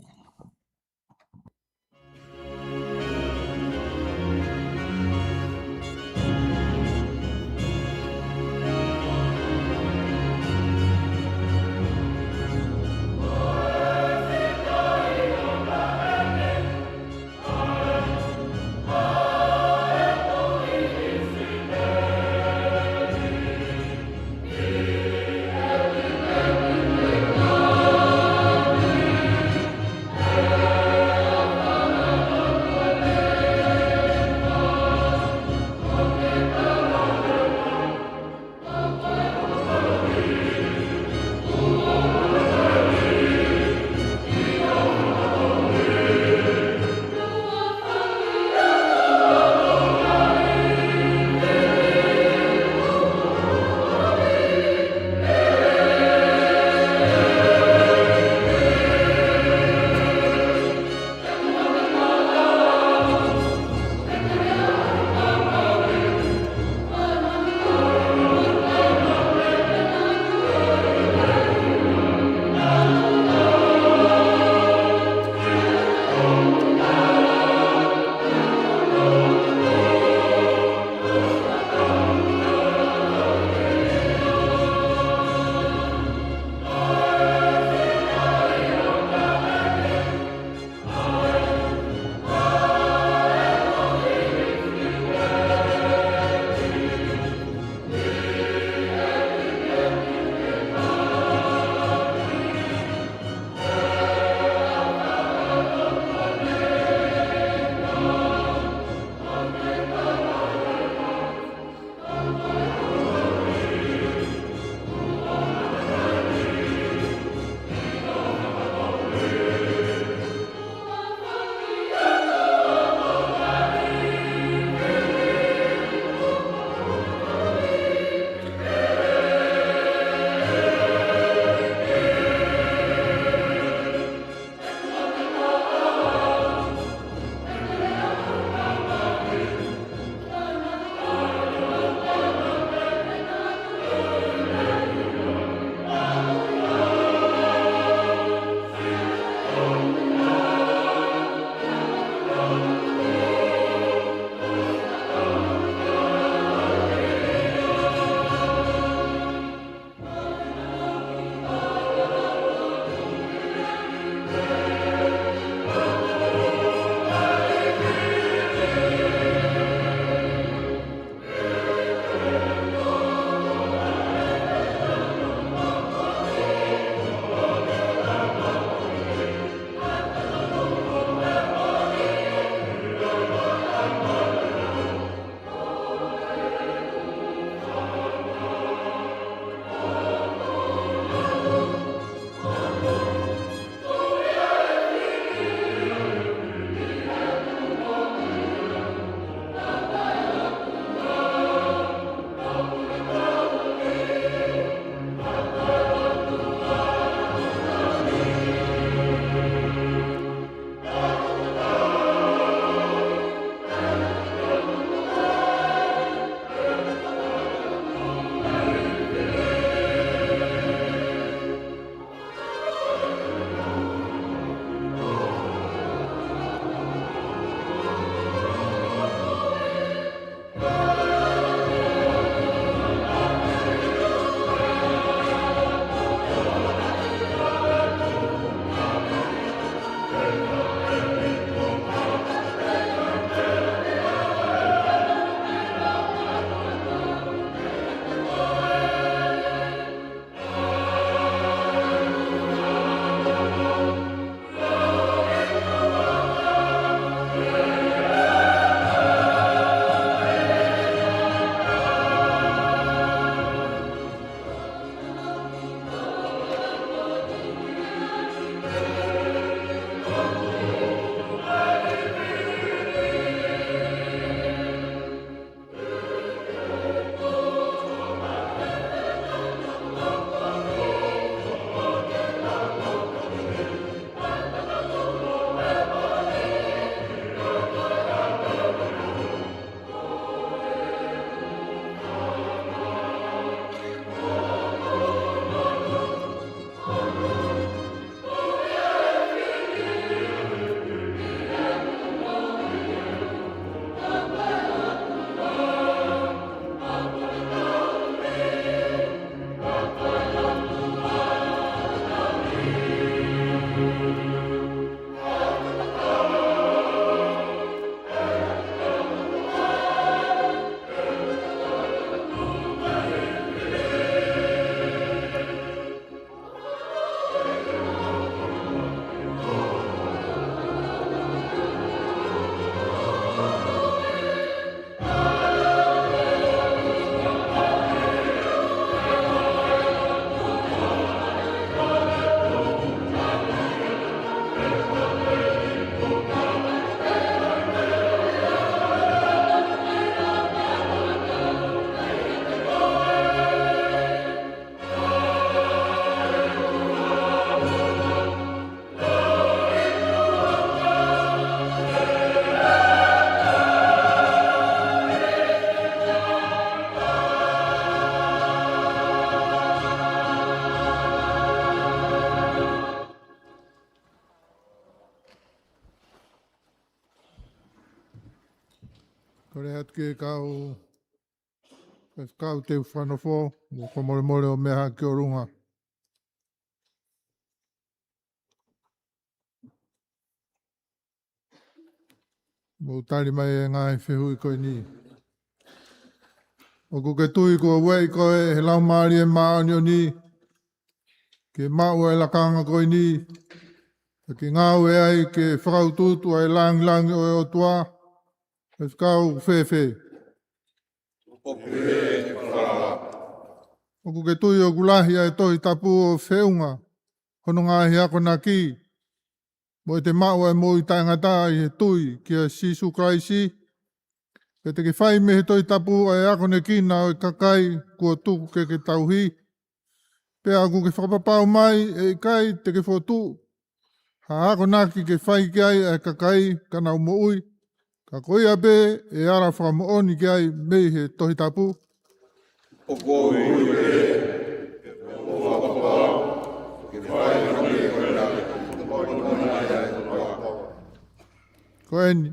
Tore at ke kau te whanofo, mo komore more o mea ki o runga. Mo tari mai e ngai whihui koe ni. O ko ke tui ko wei koe he lau maari e maani o ni. Ke mau e lakanga koe ni. Ke ngau e ai ke whakau tutu ai lang lang o e o tua. Faifekau Fefe. O ko ke tui o gulahi ai tohi tapu o whiunga. Hono ngāhi ako na ki. Mo te mau e mo i tangata i he tui ki a Sisu Kraisi. Ke te ke whai me he toi tapu ai ako ne kina o i kakai kua tuku ke tauhi. Pea ku ke whakapapau mai e kai te ke whotu. Ha ako naki ke whai ki ai e kakai kanau mo ui. Ka koi abe e ara whakamooni ki ai me he tohi tapu. O koi e o whakapapau ke whai rami o e nake. Koeni,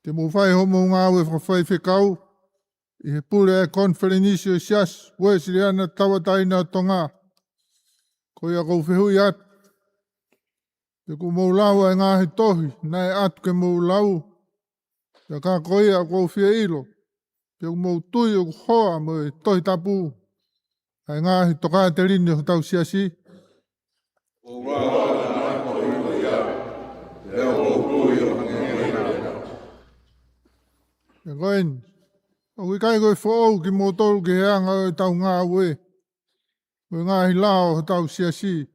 te mo whai homo ngā ue Faifekau, i he pule e Konifelenisi Siasi, Uesiliana tawataina o Tonga. Ko ia kou whihui atu. Te ku mou lau e ngāhi tohi, nai atu ke mou lau. Ia kā ko ia kou whia ilo. Te ku mou tui o hoa mo e tohi tapu. Ai ngāhi toka te rini o tau Siasi. O wā ngā ko iwi ia, e o tui o e koeni, o kai koe whoou ki mō tolu ki heanga o tau ngā ue. O ngāhi lao o tau Siasi.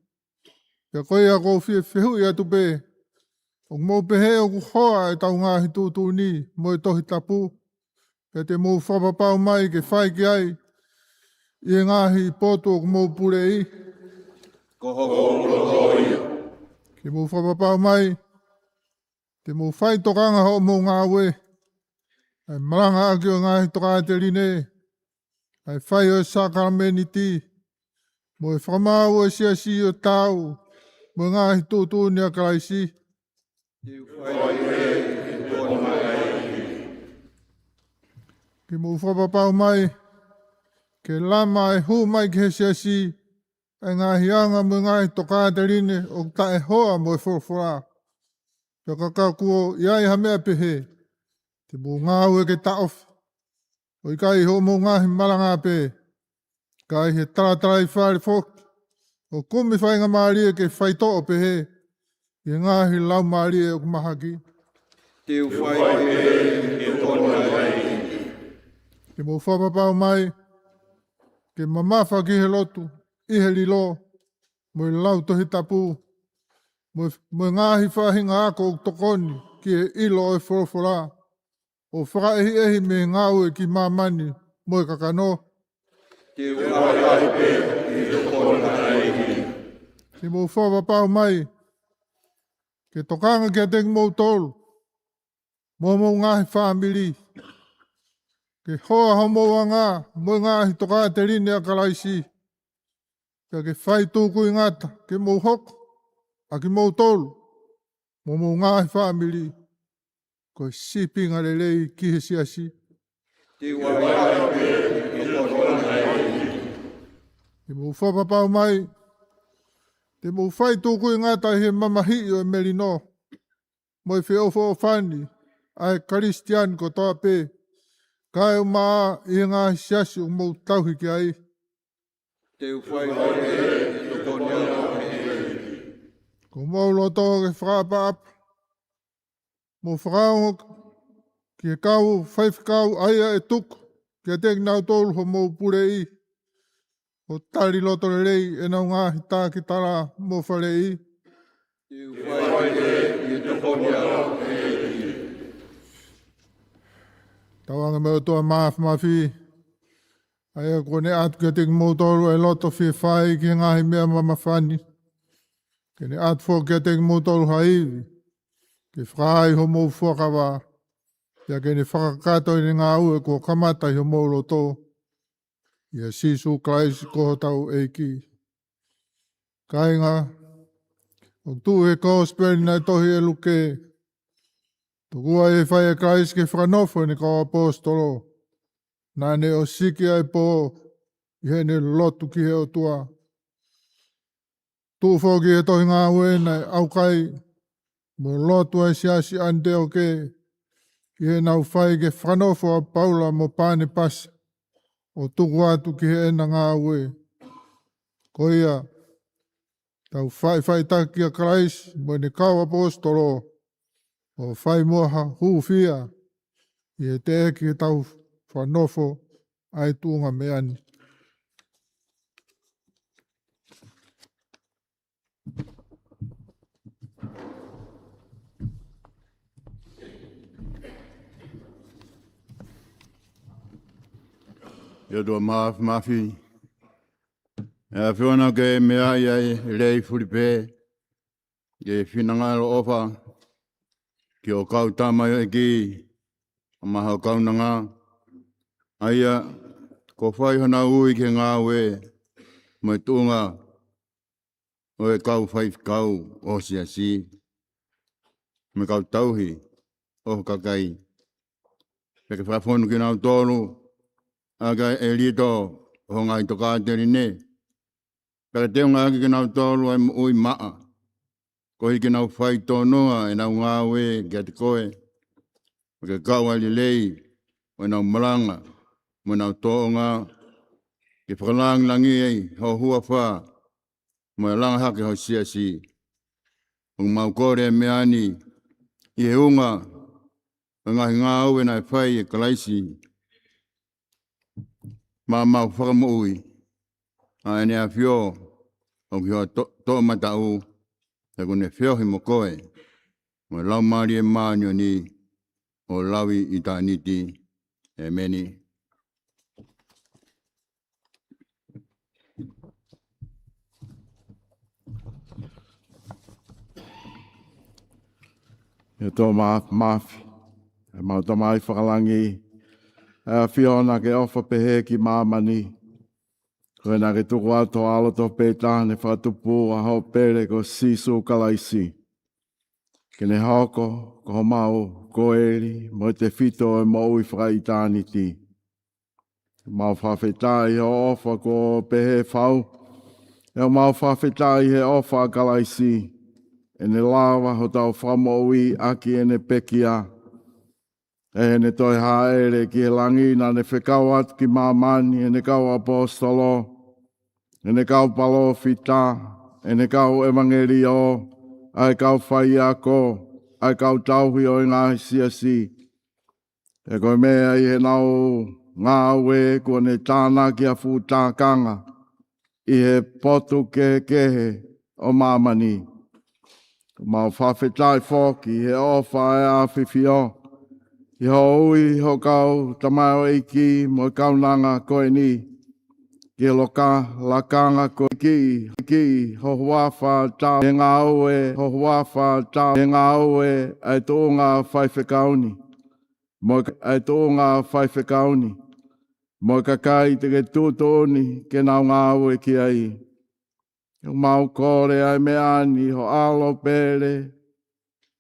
Ia koe a kou whihui atu pē. O mō pehe o ku hoa e tau ngāhi tūtū ni mo e tohi tapu. Ia te mō whapapau mai ke whai ki ai. I ngāhi poto o ku mō pure i. Ko hoko ia. Ke mō whapapau mai. Te mō whai tokanga ho mō ngā ue. Ai maranga aki o ngāhi toka te rine. Ai whai o sakarameniti. Mo e whamau o Siasi o tau. Mo ngāhi tūtū ni a karaisi. Ke mo whapapau mai. Ke lama e hu mai ke Siasi. Ai ngāhi anga mo ngāhi toka te rine. O ta e hoa mo e whorwhora. Te kakakuo iai hamea pehe. Te mō ngāu e ke taof. O i kai ho mō ngāhi maranga pē. Kai he taratara i whare whok. O kumi whainga maari e ke whaito o pehe. I ngāhi lau maari e o kumahaki. Te whai e tona ai. Ke mō whapapau mai. Ke mamafa ki he lotu. I he lilo. Mo i lau tohi tapu. Mo ngāhi whahinga ako o tokoni. Ki he ilo e whorwhora. O whakaehi me ngāu e ki mamani mo e kakano. Te whai pe i tokona ai. Te mō whapapau mai. Ke tokanga ki a tengi mō tolu. Mō ngāhi whamiri. Ke hoa homo a ngā. Mō ngāhi toka te rini a karaisi. Ke whai tūku i ngata. Ke mō hoko. A ki mō tolu. Mō ngāhi whamiri. Ko sipinga lelei ki he Siasi. Te wai pe i tokona ai. Te mō whapapau mai. Te mō whai tūku i ngata he mamahi o e merino. Mo e whiofo o whani. Ai Karistian ko toa pē. Kai o maa i ngā Siasi o mō tauhi ki ai. Te whai pe i tokona ai. Ko mō loto ke whakapa ap. Mo whakao ki e kau Faifekau aia e tuku. Ki a teki nau tolu ho mō pure i. O tari loto le rei e nau ngāhi tā ki tara mō whare i. Te whai pe i tokona ai. Tawanga me o toa mafi. Aia kone atu ki a teki mō tolu e loto whi whai ki ngāhi mea mamawhani. Kene atu fo ki a teki mō tolu haiwi. Ke whai ho mō whakawa. Ia kene whakakato i ngā ue ko kamata i ho mō loto. Ia Sisu Kraisi ko tau eiki. Kainga. O tu e gospel nai tohi e luke. Tukua e whai e krais ke whanofo ni kau apostolo. Nā ne o siki ai po i he ne lotu ki he o tua. Tūwho ki he tohi ngā ue nei au kai mo lotu ai siasi ante o ke ki he nau whai ke whanofo a paula mo pāne pas o tuku atu ki he ena ngā ue. Ko ia tau whai taki a krais mo ne kau apostolo o whai moha hūwhia i he te eki he tau whanofo ai tūnga me ani. Ia tua mafi. Ia whiona ke mea iai rei furipe. Ke whinangalo ofa. Ki o kau tamai e ki. O maha o kau nanga. Aia, ko whai hana ui ke ngā ue. Mai tūnga. O e kau Faifekau o Siasi. Me kau tauhi. O kakai. Peke whawhonu ki nau tōru. Aga e rito ho ngai toka teri ne. Peke teo ngā ki nau tōru ai ui maa. Ko hiki nau whai tōnoa e nau ngā ue ki ati koe. Peke kau ali lei. O nau maranga. Mo nau tōnga. Ki whakalang langi ei ho hua wha. Mo e langa hake ho Siasi. O mau kore me ani. I he unga. O ngahi ngā ue nai whai e kalaisi. Mau whakamoui. A ene a whio. O ki hoa tō matau. Te kone whiohi mo koe. Mo lau maari e mānio ni. O lawi i tā niti. E meni. Ia tō mafi. E mau tō mai whakalangi. E whiona ke ofa pehe ki māmani. Koe nā ke tuku ato alo tō pētāne whatupu a hau pere ko sisu kalaisi. Ke ne hoko, ko mau, ko eri, mo te whito e mo ui whakaitāniti. Mau whawhetai ho ofa ko pehe whau. E mau whawhetai he ofa kalaisi. E ne lawa ho tau whamoui aki e ne pekia. E ne toi haere ki he langi na ne whekau atu ki mamani. E ne kau apostolo. E ne kau palo fita. E ne kau evangeli o. Ai kau whai ako. Ai kau tauhi o ngā Siasi. E koe mea i he nau ngā ue kua ne tāna ki a futakanga. I he potu kehe o mamani. Mau whawhetai whoki, he ofa e a whiwhio. I ho ui, ho kau, tamao eiki, mo kaunanga koe ni. Ki loka, lakanga koe ki, ho huafa tau. E ngā ue, ho huafa tau. E ngā ue, ai tōnga Faifekauni. Mo ai tōnga Faifekauni. Mo kakai te ke tūtoni, ke nau ngā ue ki ai. Mau kore ai me ani ho alo pere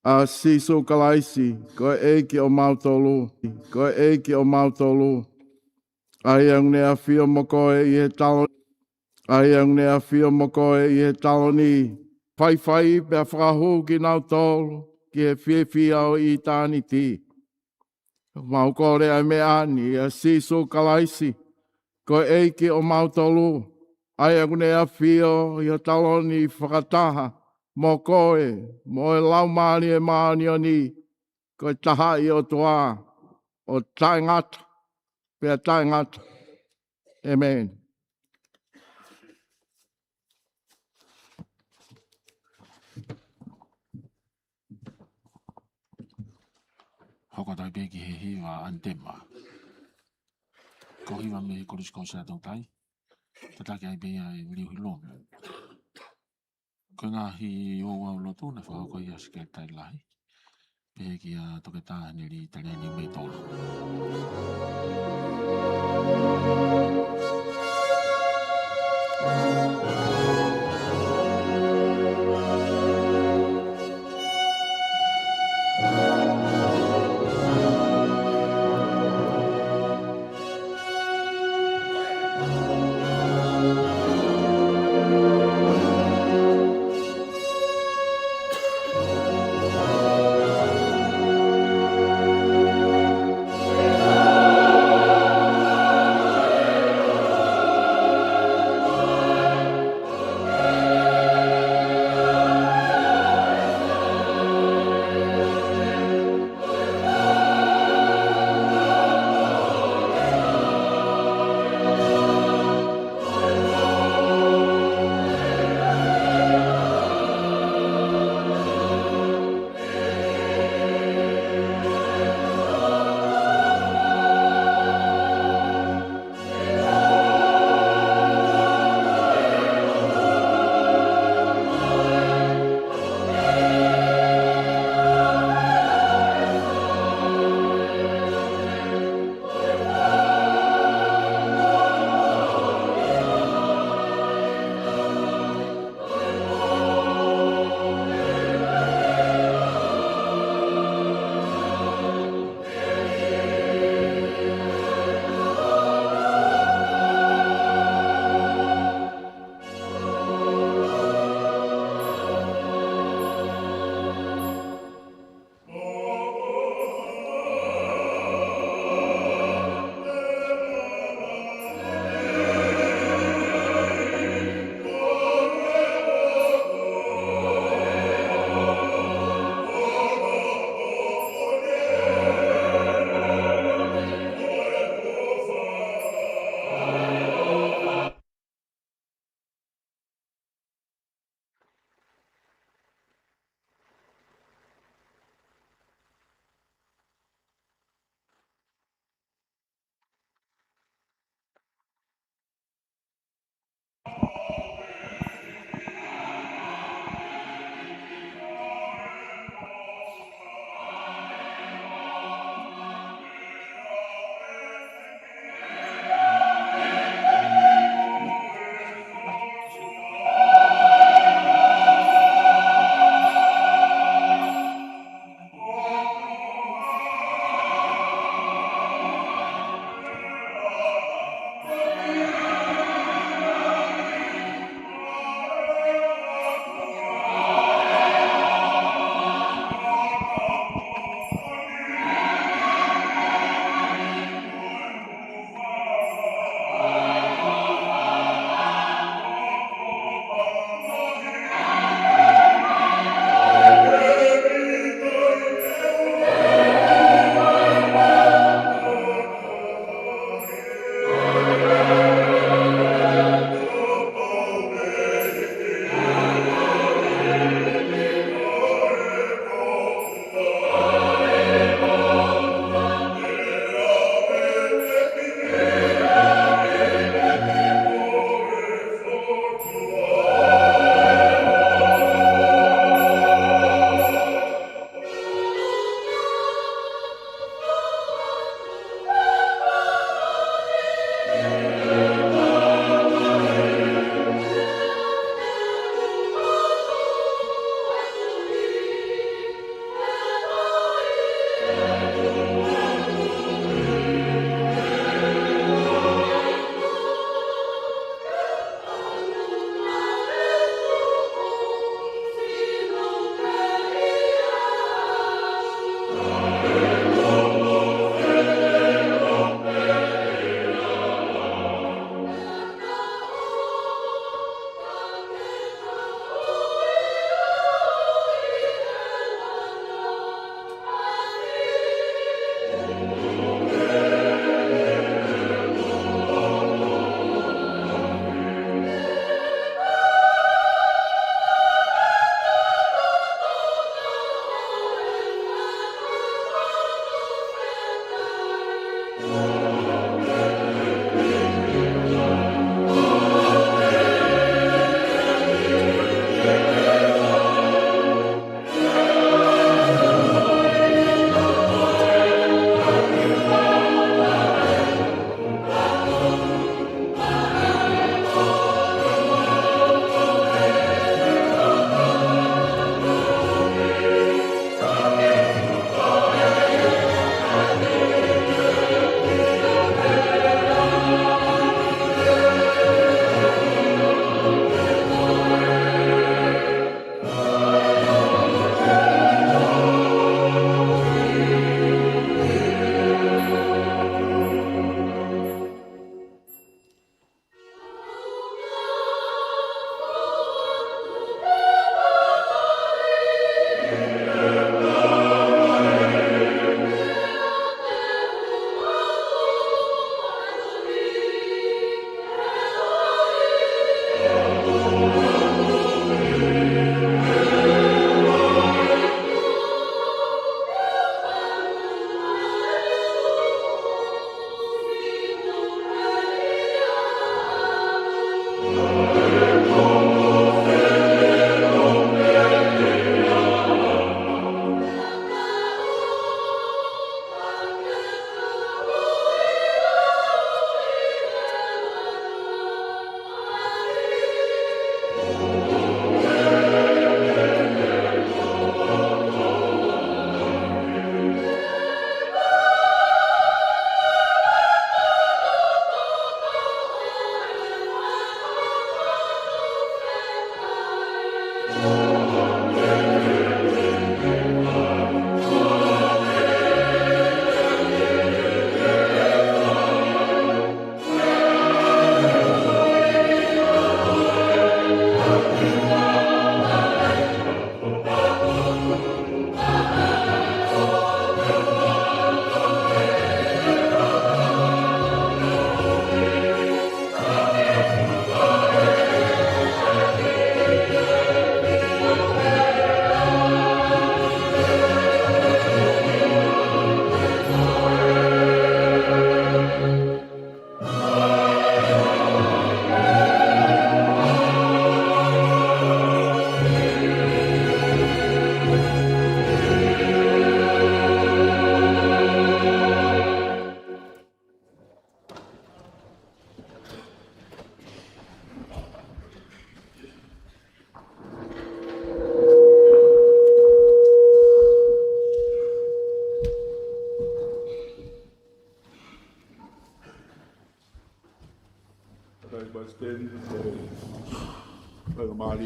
a sisu kalaisi ko eiki o mautolu ai ang ne a fio mo koe i he talo ni fai pe a whakahu ki nau tolu ki he whiwhia o i tāni ti mau kore ai me ani a sisu kalaisi ko eiki o mautolu ai aku ne a whio i o taloni whakataha mo koe, mo e lau maani e maani o ni, ko taha i o toa, o taingata, pia taingata. Amen. Hoko tai peki he hiwa antema. Ko hiwa me koris konsa tau tai. Tataki ai pia e liu hilong. Ko ngā hi Ouau Lotu na whakako i asike tai lahi. Pehe ki a toke tāne li tale ni me tōlu.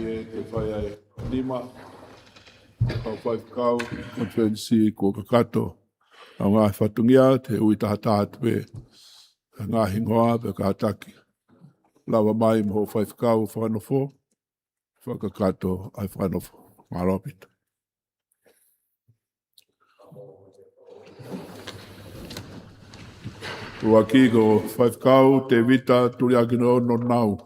e te whai ai lima. Kau Faifekau Konifelenisi ko kakato. A ngā whatungia te ui tahataha te pe. Ngā hingoa pe kātaki. Lawa mai mo Faifekau whanofo. Whakakato ai whanofo. Ngā lopita. Ua ki ko Faifekau te vita turi akino no nau.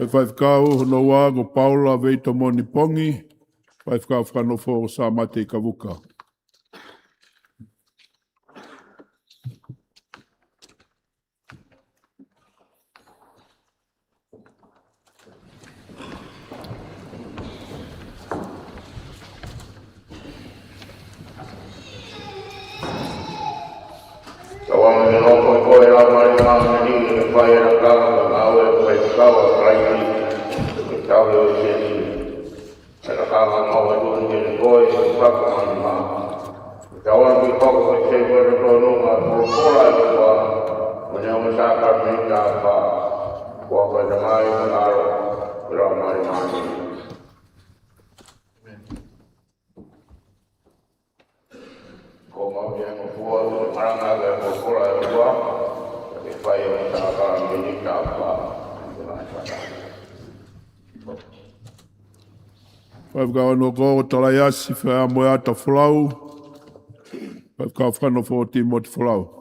Faifekau no wā go Paula veito moni pongi. Faifekau whanofo o Sapate ka wuka. Faifekau no ko talaiasi whea moe ata whulau. Faifekau whanofo ti moti whulau.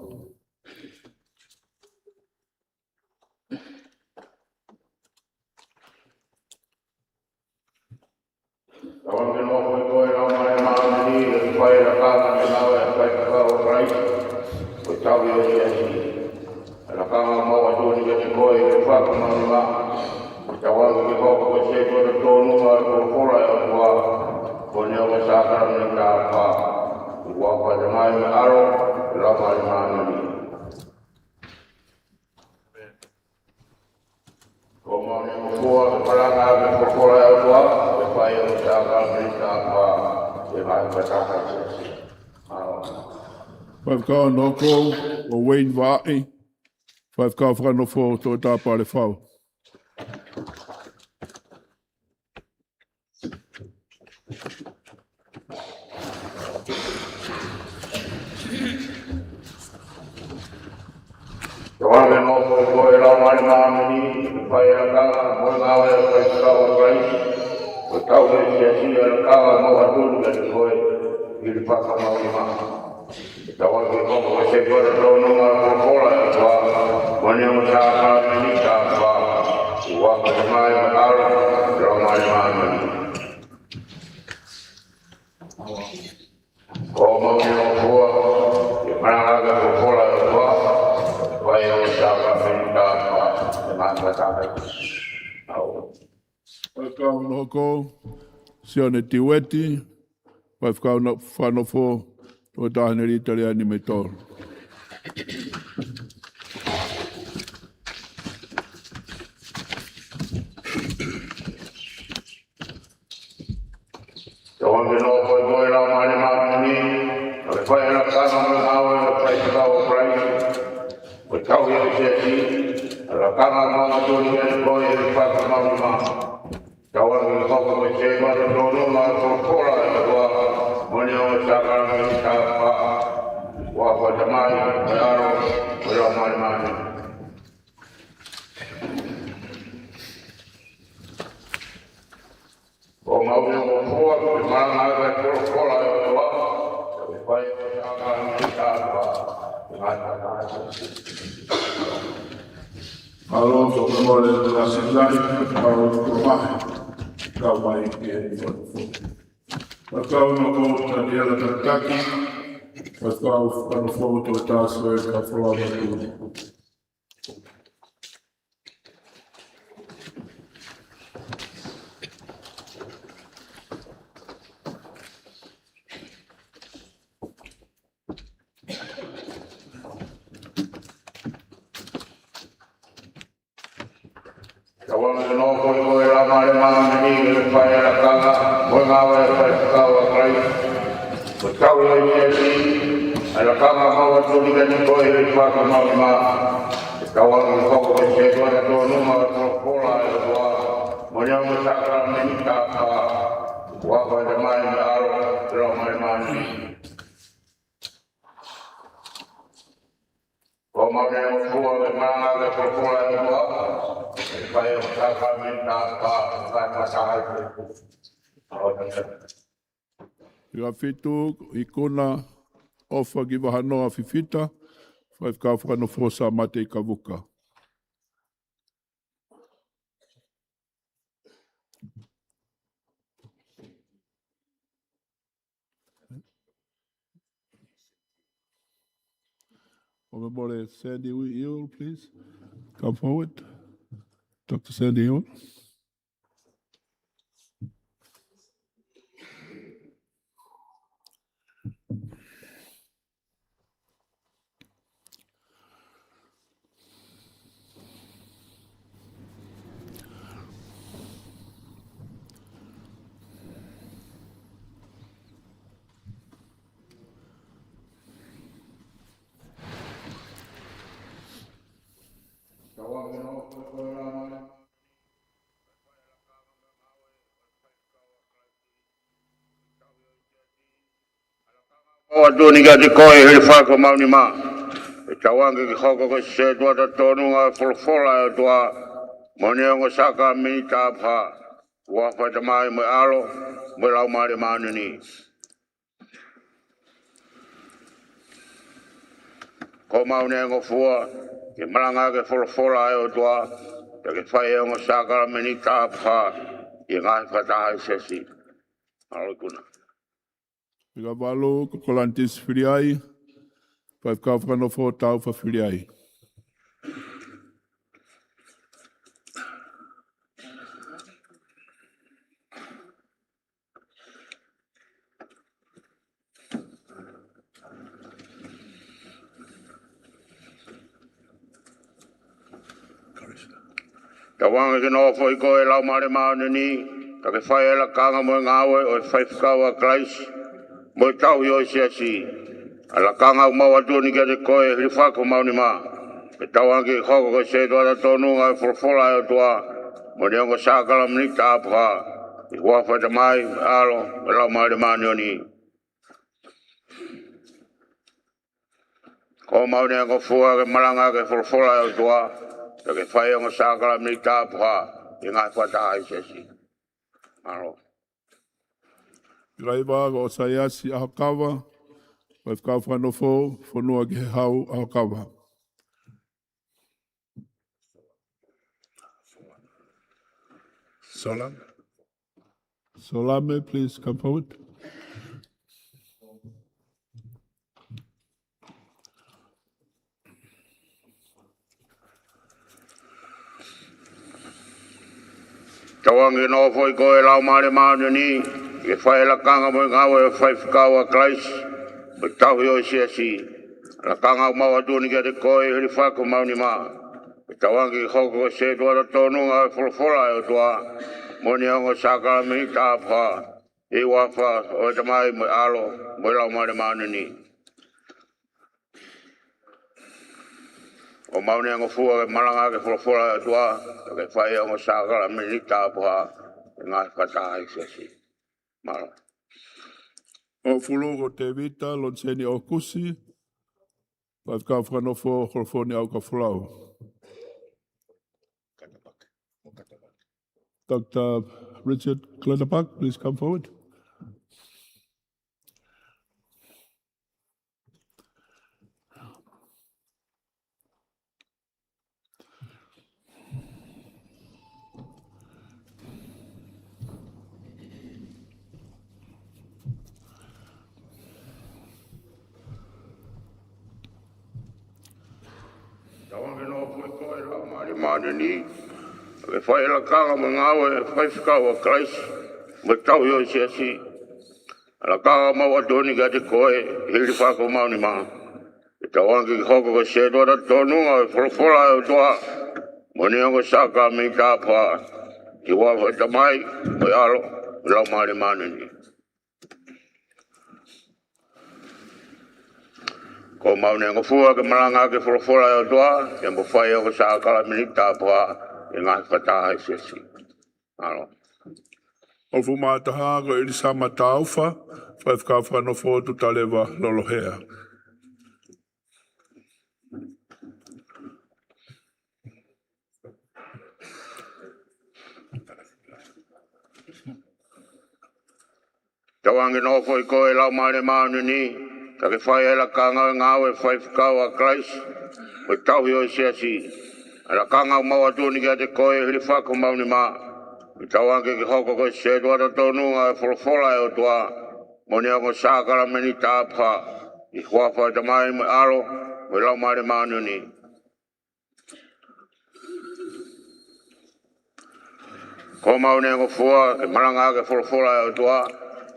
Faifekau no ko o Wayne Va'i. Faifekau whanofo o Tongatapu le whau. Faifekau no ko Senituli. Faifekau no whanofo o Senituli Italiani me tōru. whaela kanga mo awe o Faifekau o tau ia Siasi, ala kanga mo atoni ia koe e Fakamanatu. Kawan ni hoko me se ma no ma kola e wa moni o sakara ni ta pa wa fa tamai e aro o la mani. O mau o fo o ma e kola e wa e pai o sakara ni ta pa Alo, so mole la sindai, alo, kumahe. Kau mai ki e Kau no ko taniela tataki, kau kano foto taso e ka Falelotu. Kawan no ko e la mani ni e pai la kanga mo ngawe e Faifekau o tau ia Siasi, ala kanga maua tuni gani koe e Fakamanatu. Kawan ni hoko me se toa tonu ma kola e wa moni o sakara ni ta pa wa fa tamai me aro e la mani. O mau ne o fua me mana le kola e wa e pai o sakara ni ta pa fa pasai. Ia fitu, i kona ofa ki wahanoa fifita, Faifekau whakanofosa Sapate i kavuka. Honorable Sandy Hill, please. Come forward. Dr. Sandy Hill. O duni ga di koe hili Fakamanatu. E tawangi ki hoko ko se tua ta tonu nga folfola e tua moni o saka mini ta pa wa fa tamai mo alo mo la mani ni. Ko mau ne ngo fua ke malanga ke folfola e tua ke fai o saka mini ta pa i ngai fa ta Siasi. Alo kuna. Ika walo, kokolantis whiriai, Faifekau whanofo tau wha whiriai. Tawanga ke no foi ko e lau mani ni, ka ke whai la kanga mo ngawe o Faifekau mo tau yo Siasi. Ala kanga maua tuni ke te koe hili Fakamanatu. E tawanga ke hoko ko se toa tonu nga folfola e toa, mo ne ongo sakala mani ta pa, i wafa tamai alo e lau mani ni. Ko mau ne ongo fua ke malanga ke folfola e toa, ke whai ongo sakala mani ta pa, i ngai whata Siasi. Alo. Raiva o Siasi Aho kawa, Faifekau whanofo, whanua ki he hau Aho kawa. Solame, please come forward. Tawangi no foi ko e lau mani ni, ke whai la kanga mo ngawe e Faifekau mo tau yo Siasi. La kanga maua tuni ke te koe hili Fakamanatu. E tawangi hoko ko se toa tonu nga folfola e toa, moni ongo saka mini ta pa, i wafa o tamai mo alo mo lau mani ni. O maune ang fua ke malanga ke fora tua ke fai ang sakala minita pa nga kata Siasi. Mala. O fulogo te vita, lon seni o kusi, pas ka whanofo horfoni au ka flau. Dr. Richard Clutterbuck, please come forward. Tawang no foi koi la mari mani ni. Ke fai la kanga mangawe Faifekau a Christ. Matau yo Siasi. La kanga mawa doni ga te koe Hilifakinima mauni ma. Tawang ki hoko ko sedo da tonunga folofola toa. Moni ang saka mi tapa. Ki wa tamai mo alo la mari mani ni. Ko maune ang fua ke malanga ke folofola toa. Ke mo fai ang saka mi tapa. Nga kata Siasi. Alo. O fu mataha ko ili sa mataufa, Faifekau whanofo tu talewa lolohea. Tawangi no foi koe lau mare maunu ni, ka ke whai ala kanga ngawe Faifekau a Christ, o tau hio Siasi. Ala kanga maua tūni kia te koe Hilifakinima mauni ma, tawangi ki hoko koe se tuata tonunga e folofola e o tua, moni ako sākara meni tāpha, i huawha tamai me alo, me lau mare maunu ni. Ko maune ako fua, ke maranga ke folofola e o tua,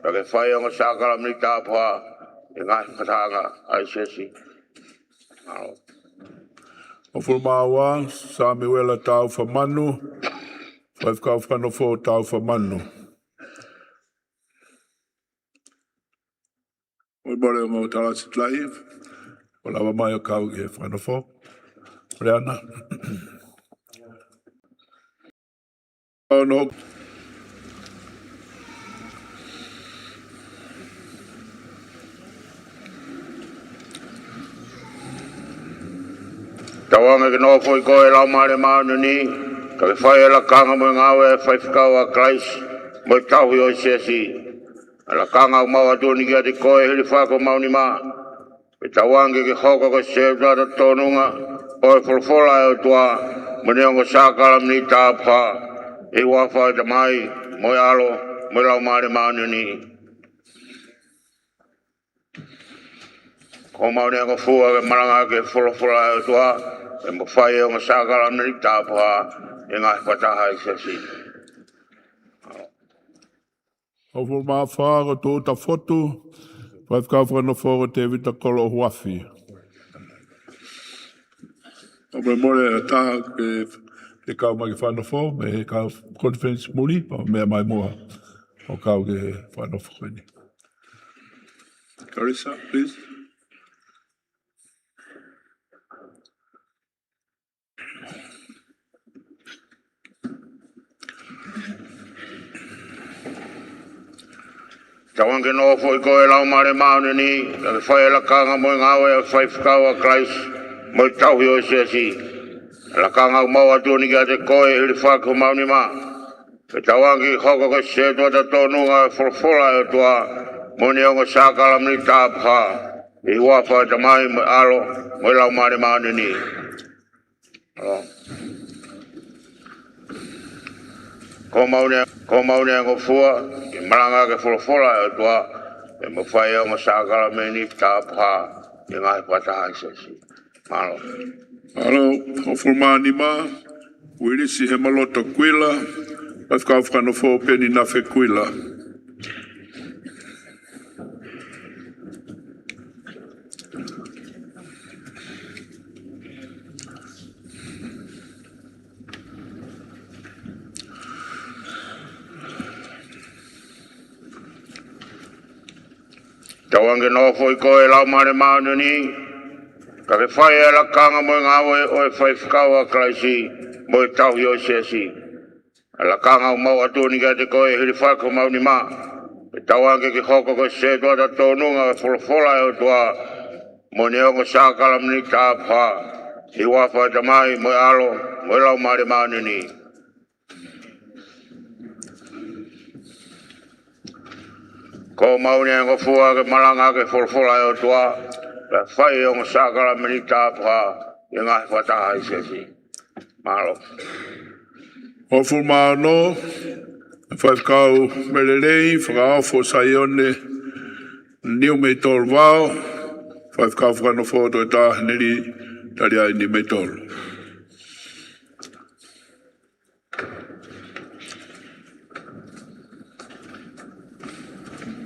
ka ke whai ako sākara meni tāpha, e ngai katanga ai Siasi. Alo. O fu mawa, sa mi wela tau whamanu, Faifekau whanofo tau whamanu. O bore o ngau tala sitlai, o lawa mai o kau ke whanofo. Reana. O no. Tawanga ke no foi koe lau mare maunu ni, ka ke whai ala kanga mo ngawe Faifekau a Christ, mo tau hio Siasi. Ala kanga maua tūni kia te koe Hilifakinima mauni ma, e tawangi ke hoko ko se tata tonunga, o e folofola e o tua, mo neongo sākala mni tāpha, e wawha tamai, mo alo, mo lau mare maunu ni. Ko maune ako fua ke maranga ke folofola e o tua, e mo whai e o sākala mni tāpha, e ngai pataha i Siasi. O fu maa whaago tō ta fotu, Faifekau whanofo te vita kolo huafi. O me more a taha ke kau mai ke whanofo, me kau Konifelenisi muli, o mea mai moa o kau ke whanofo koini. Carissa, please. Tawangi no foi koe lau mare maunu ni, ka ke whai ala kanga mo ngawe Faifekau a Christ, mo tau hio Siasi. Ala kanga maua tūni kia te koe Hilifakinima mauni ma, ke tawangi hoko ko se tuata tonunga e folofola e o tua, mo neongo sākala mni tāpha, i huawha tamai me alo, mo lau mare maunu ni. Ko maune ako fua, ke maranga ke folofola e o tua, e mo whai o sākala meni tāpha, e ngai pataha i Siasi. Malo. Alo, o fulmani ma, uirisi he malota kuila, Faifekau whanofo peni na fe kuila. Tawangi no foi koe lau mare maunu ni, Ka ke whai e la kanga mo ngawe o e Faifekau a Kalaisi mo e tau i o Siasi. La kanga o mau atuni ka te koe Hilifakinima mau ni ma. E tawange ki hoko ko se toa ta tonunga e folofola e o toa mo ne ongo sakala mni tāpha. I wafa tamai mo e alo mo e lau mare maani ni. Ko mau ne ongo fua ke malanga ke folofola e o toa. La whai ongo sakala mni tāpha. I ngai whataha i Siasi. Malo. O fulmano, Faifekau melelei, whakaofo saione, niu mei tolu wao, Faifekau whakanofo to ta neri, tari ai ni mei tolu.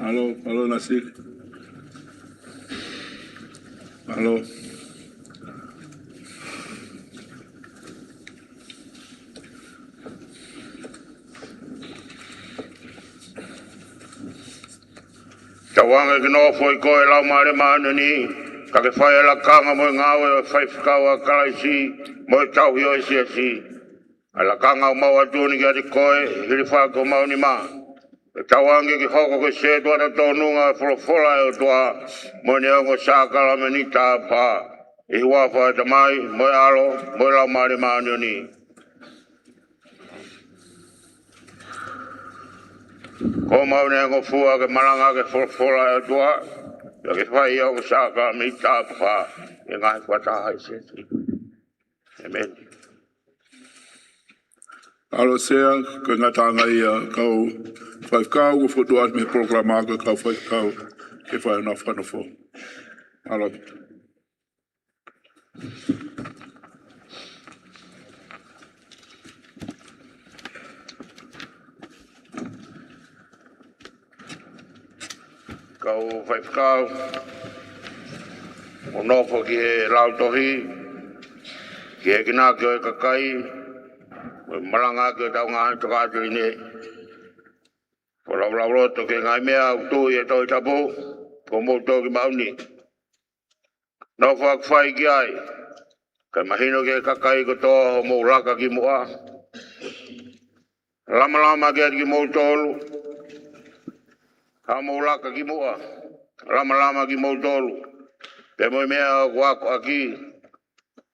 Alo Nasir. Alo. Tawanga ki no foi koe lau mare maana ni. Ka ke whai ala kanga mo ngawe o Faifekau a Kalaisi mo e tau i o Siasi. Ala kanga o mau atuni ki ati koe Hilifakinima mau ni ma. E tawange ki hoko ke se toa ta tonunga e folofola e o toa mo ne ongo sakala me ni tāpha. I wafa e tamai mo e alo mo e lau mare maana ni. Ko mau ne ongo fua ke malanga ke folofola e o toa. Ya ke whai ongo sakala me ni tāpha. I ngai whataha i Siasi. Amen. Alo sea, ka ngatanga ia kau Faifekau, ko fotuat me programa ka kau Faifekau, ke whai na whanofo. Alo. Kau Faifekau, o nofo ki he lautohi, ki he kina ki o e kakai, o malanga ki o tau ngahi toka atu i ne. Ko lau roto ke ngai mea au tui e Tongatapu, ko moutou ki mauni. Nofo ak whai ki ai, kai mahino ki he kakai ko toa ho mou raka ki mua. Lama ki ati ki moutolu, ha mou raka ki mua. Lama ki moutolu. Pe moi mea o wako aki,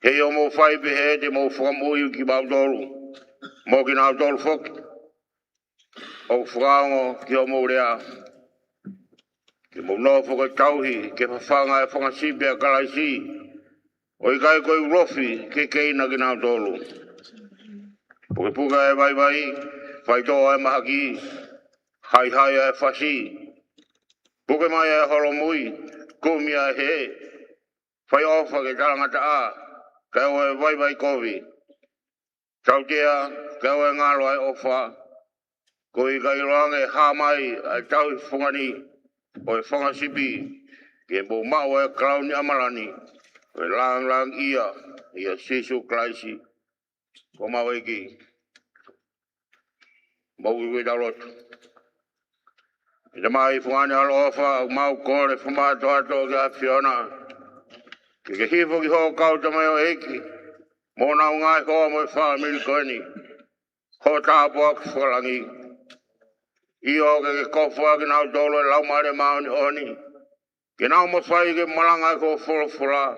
he o mou whai pe he te mou whakamui ki mautolu. Mo ki nau tolu whoki. O whakaongo ki o mou rea. Ki mou nofo ko tauhi, ke whawhanga e whangasipi a Kalaisi. O i kai koe urofi, ke keina ki nau tolu. Puke puka e vai, whai toa e mahaki, hai e whasi. Puke mai e holomui, kumia e he. Whai ofa ke tarangata a, kai o e vai kovi. Tautea, kai o e ngalo ai ofa. Ko i kai roanga e hamai, ai tau whungani, o e whangasipi, ke mou mau e krauni amalani, o e lang ia Sisu Kraisi, ko mau e ki, mau i wei Lotu. I te mai whungani alo ofa, mau kore whumato ato ki a Fiona, ke hifo ki ho kau tamai o eki, mo nau ngai hoa mo e whamiri koeni, ho tāpo ak whalangi. I o ke kofua ki nau tolo e lau mare mauni oni. Ki nau mo whai ke malanga ko wholofura.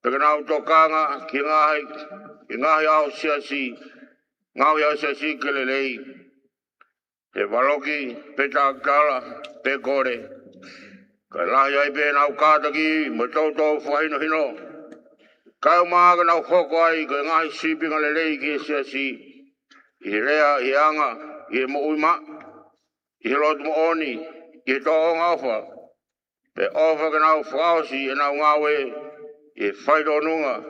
Pe ke nau tokanga ki ngahi Aho Siasi. Ngahi Aho Siasi ke lelei. He waloki, pe tākala, pe kore. Ka lahi ai pe nau kātaki, mo tautou whaino hino. Kai o maa ka nau hoko ai ke ngahi sipinga lelei ki Siasi. I rea, i anga, i mo uima. I Lotu mo oni, i toa ngawha. Pe ofa ka nau whaosi e nau ngawe, i whaito nunga.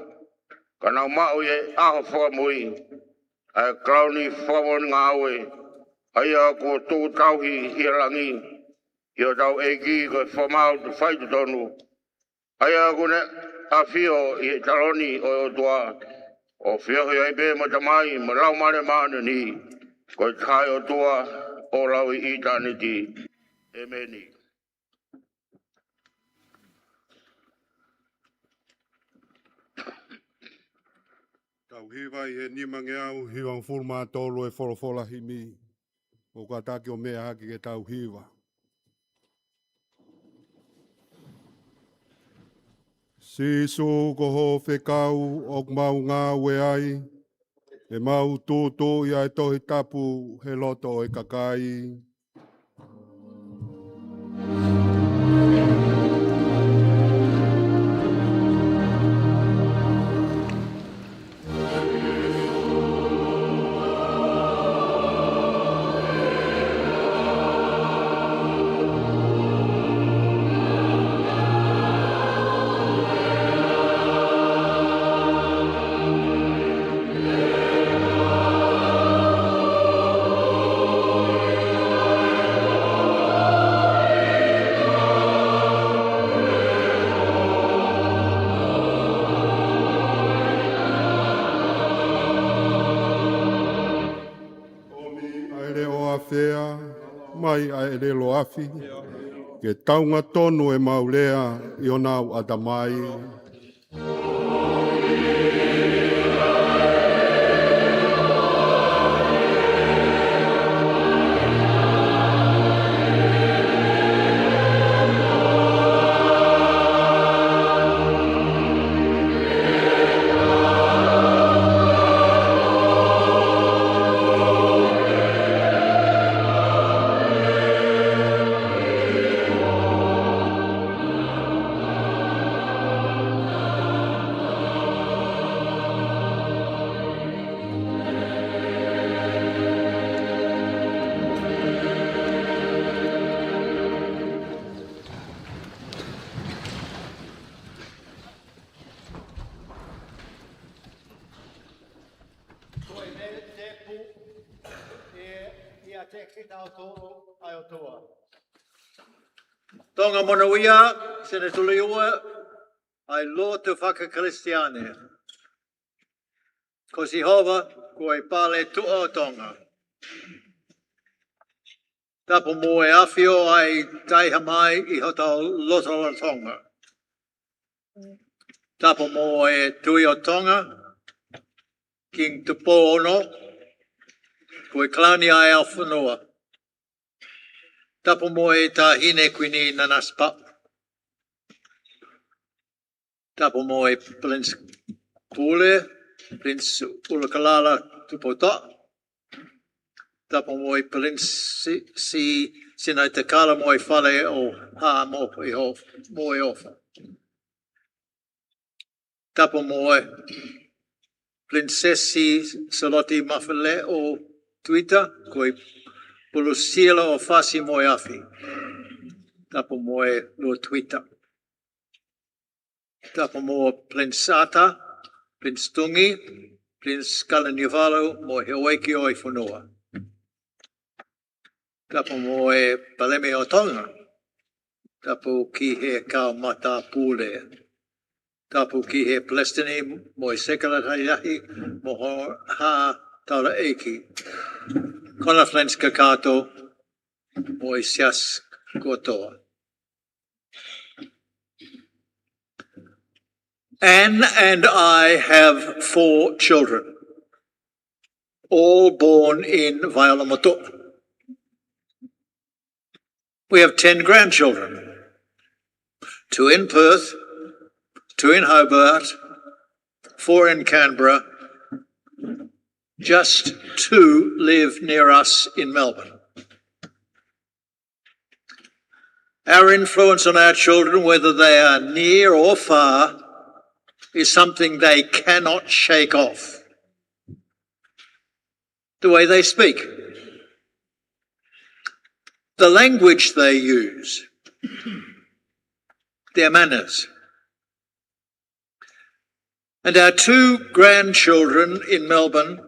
Ka nau mau e aho whakamui. Ai klauni whamoni ngawe. Ai a ko tū tauhi hirangi. I o tau eki ko whamau tu whaito tonu. Ai a kune a whio i taloni o toa. O whio hi ai pe mo tamai mo lau mare maana ni. Ko tai o toa. O lau I eternity. Amen. Tau hiwa I he nimange au hiwa mfulma tolu e folofola himi. O kataki o mea haki ke tau hiwa. Sisu ko ho whekau ok mau ngā weai. E mau tūtū ia e tohi tapu he loto e kakai. Mai a ere loafi, ke taunga tonu e maulea I o nau atamai. Tonga monawia, Senituli ai Lotu Whakakristiane. Ko Sihova, ko e pale tuo Tonga. Tapo mo e awhio ai taiha mai I hotau Loto Tonga. Tapo mo e tui o Tonga, King Tupo ono, ko e klauni ai au whanua. Tapo mo e ta hine kwini nanaspa. Tapo mo e Prince Pule, Prince Ulakalala Tupota. Tapo mo e Prince si sinai te kala mo e whale o ha mo e ofa. Tapo mo e Princessi Saloti Mafele o Twitter, ko e Pulusila o Fasi mo e afi. Tapo mo e lo Twitter. Tapo mo Prince Ata, Prince Tungi, Prince Kalaniavalo mo he oeki o I whanua. Tapo mo e Paleme o Tonga. Tapo ki he kao mata pule. Tapo ki he Palestini mo e Sekalatai mo ha tala eki. Konifelenisi kakato mo e Siasi kotoa. Anne and I have 4 children, all born in Vaiolamotu. We have 10 grandchildren, 2 in Perth, 2 in Hobart, 4 in Canberra. Just 2 live near us in Melbourne. Our influence on our children, whether they are near or far, is something they cannot shake off. The way they speak, the language they use, their manners. And our 2 grandchildren in Melbourne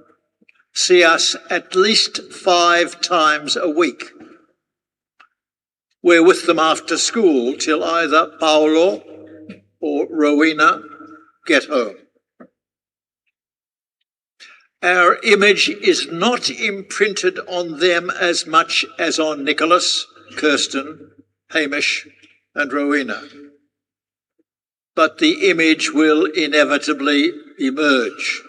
see us at least 5 times a week. We're with them after school till either Paolo or Rowena get home. Our image is not imprinted on them as much as on Nicholas, Kirsten, Hamish, and Rowena. But the image will inevitably emerge.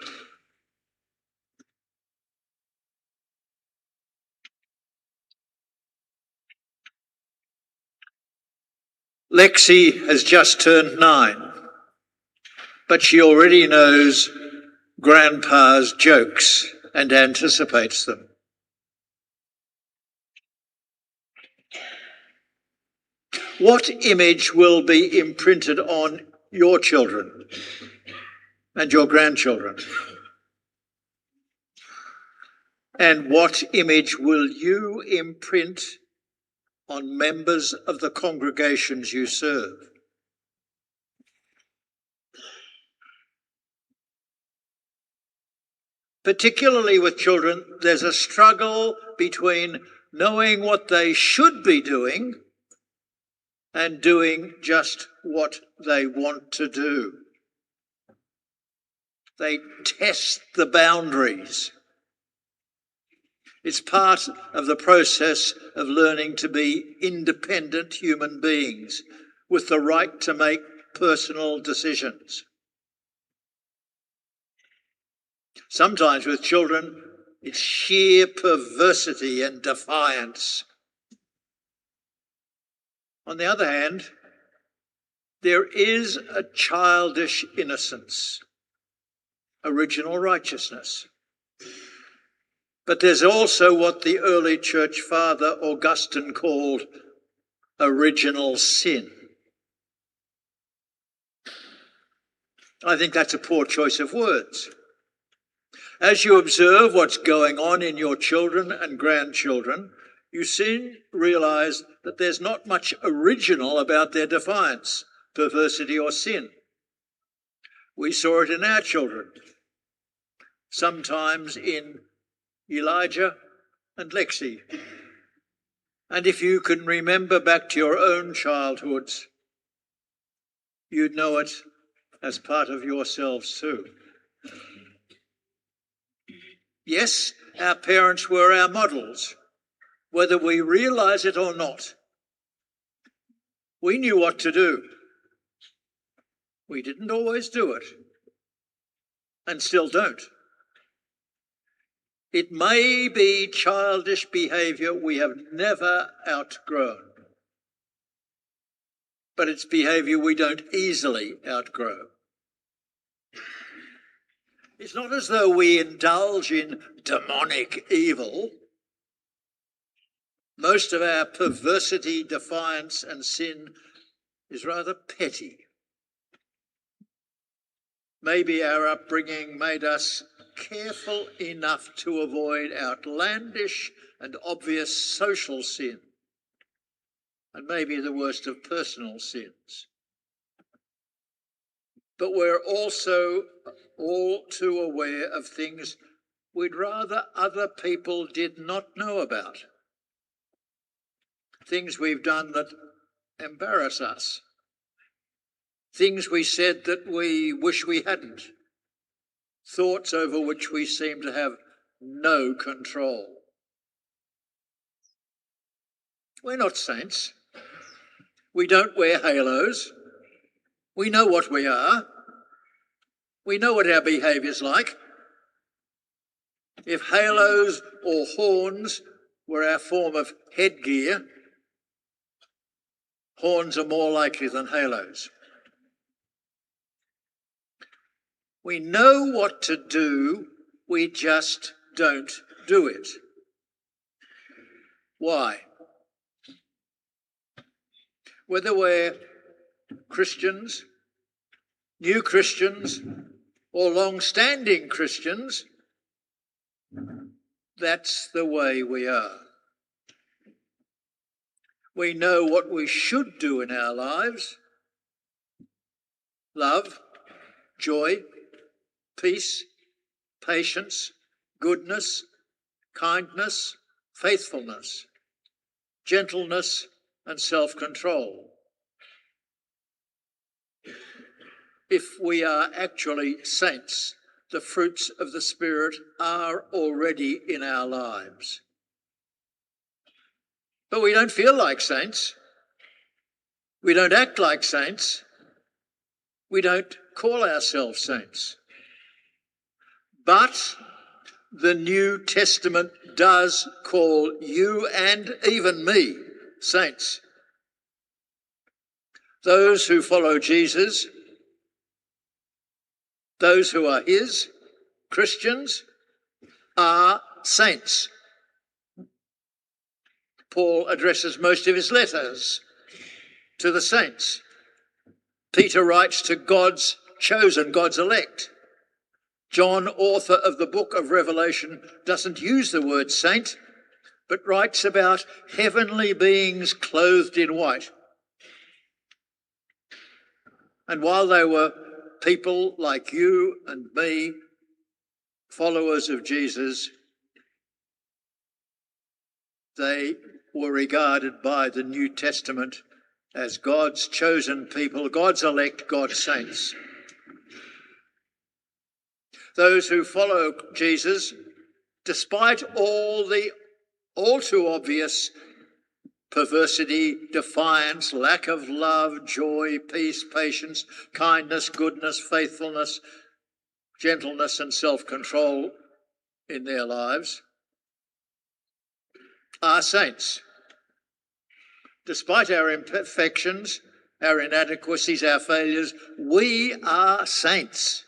Lexi has just turned 9, but she already knows Grandpa's jokes and anticipates them. What image will be imprinted on your children and your grandchildren? And what image will you imprint on members of the congregations you serve? Particularly with children, there's a struggle between knowing what they should be doing and doing just what they want to do. They test the boundaries. It's part of the process of learning to be independent human beings with the right to make personal decisions. Sometimes with children, it's sheer perversity and defiance. On the other hand, there is a childish innocence, original righteousness. But there's also what the early church father Augustine called original sin. I think that's a poor choice of words. As you observe what's going on in your children and grandchildren, you soon realise that there's not much original about their defiance, perversity or sin. We saw it in our children, sometimes in Elijah and Lexi. And if you can remember back to your own childhoods, you'd know it as part of yourselves too. Yes, our parents were our models, whether we realise it or not. We knew what to do. We didn't always do it, and still don't. It may be childish behaviour we have never outgrown, but it's behaviour we don't easily outgrow. It's not as though we indulge in demonic evil. Most of our perversity, defiance, and sin is rather petty. Maybe our upbringing made us careful enough to avoid outlandish and obvious social sin, and maybe the worst of personal sins. But we're also all too aware of things we'd rather other people did not know about. Things we've done that embarrass us. Things we said that we wish we hadn't. Thoughts over which we seem to have no control. We're not saints. We don't wear halos. We know what we are. We know what our behaviour's like. If halos or horns were our form of headgear, horns are more likely than halos. We know what to do, we just don't do it. Why? Whether we're Christians, new Christians, or long-standing Christians, that's the way we are. We know what we should do in our lives: love, joy, peace, patience, goodness, kindness, faithfulness, gentleness, and self-control. If we are actually saints, the fruits of the Spirit are already in our lives. But we don't feel like saints. We don't act like saints. We don't call ourselves saints. But the New Testament does call you and even me saints. Those who follow Jesus, those who are his, Christians, are saints. Paul addresses most of his letters to the saints. Peter writes to God's chosen, God's elect. John, author of the book of Revelation, doesn't use the word saint, but writes about heavenly beings clothed in white. And while they were people like you and me, followers of Jesus, they were regarded by the New Testament as God's chosen people, God's elect, God's saints. Those who follow Jesus, despite all too obvious perversity, defiance, lack of love, joy, peace, patience, kindness, goodness, faithfulness, gentleness and self-control in their lives, are saints. Despite our imperfections, our inadequacies, our failures, we are saints.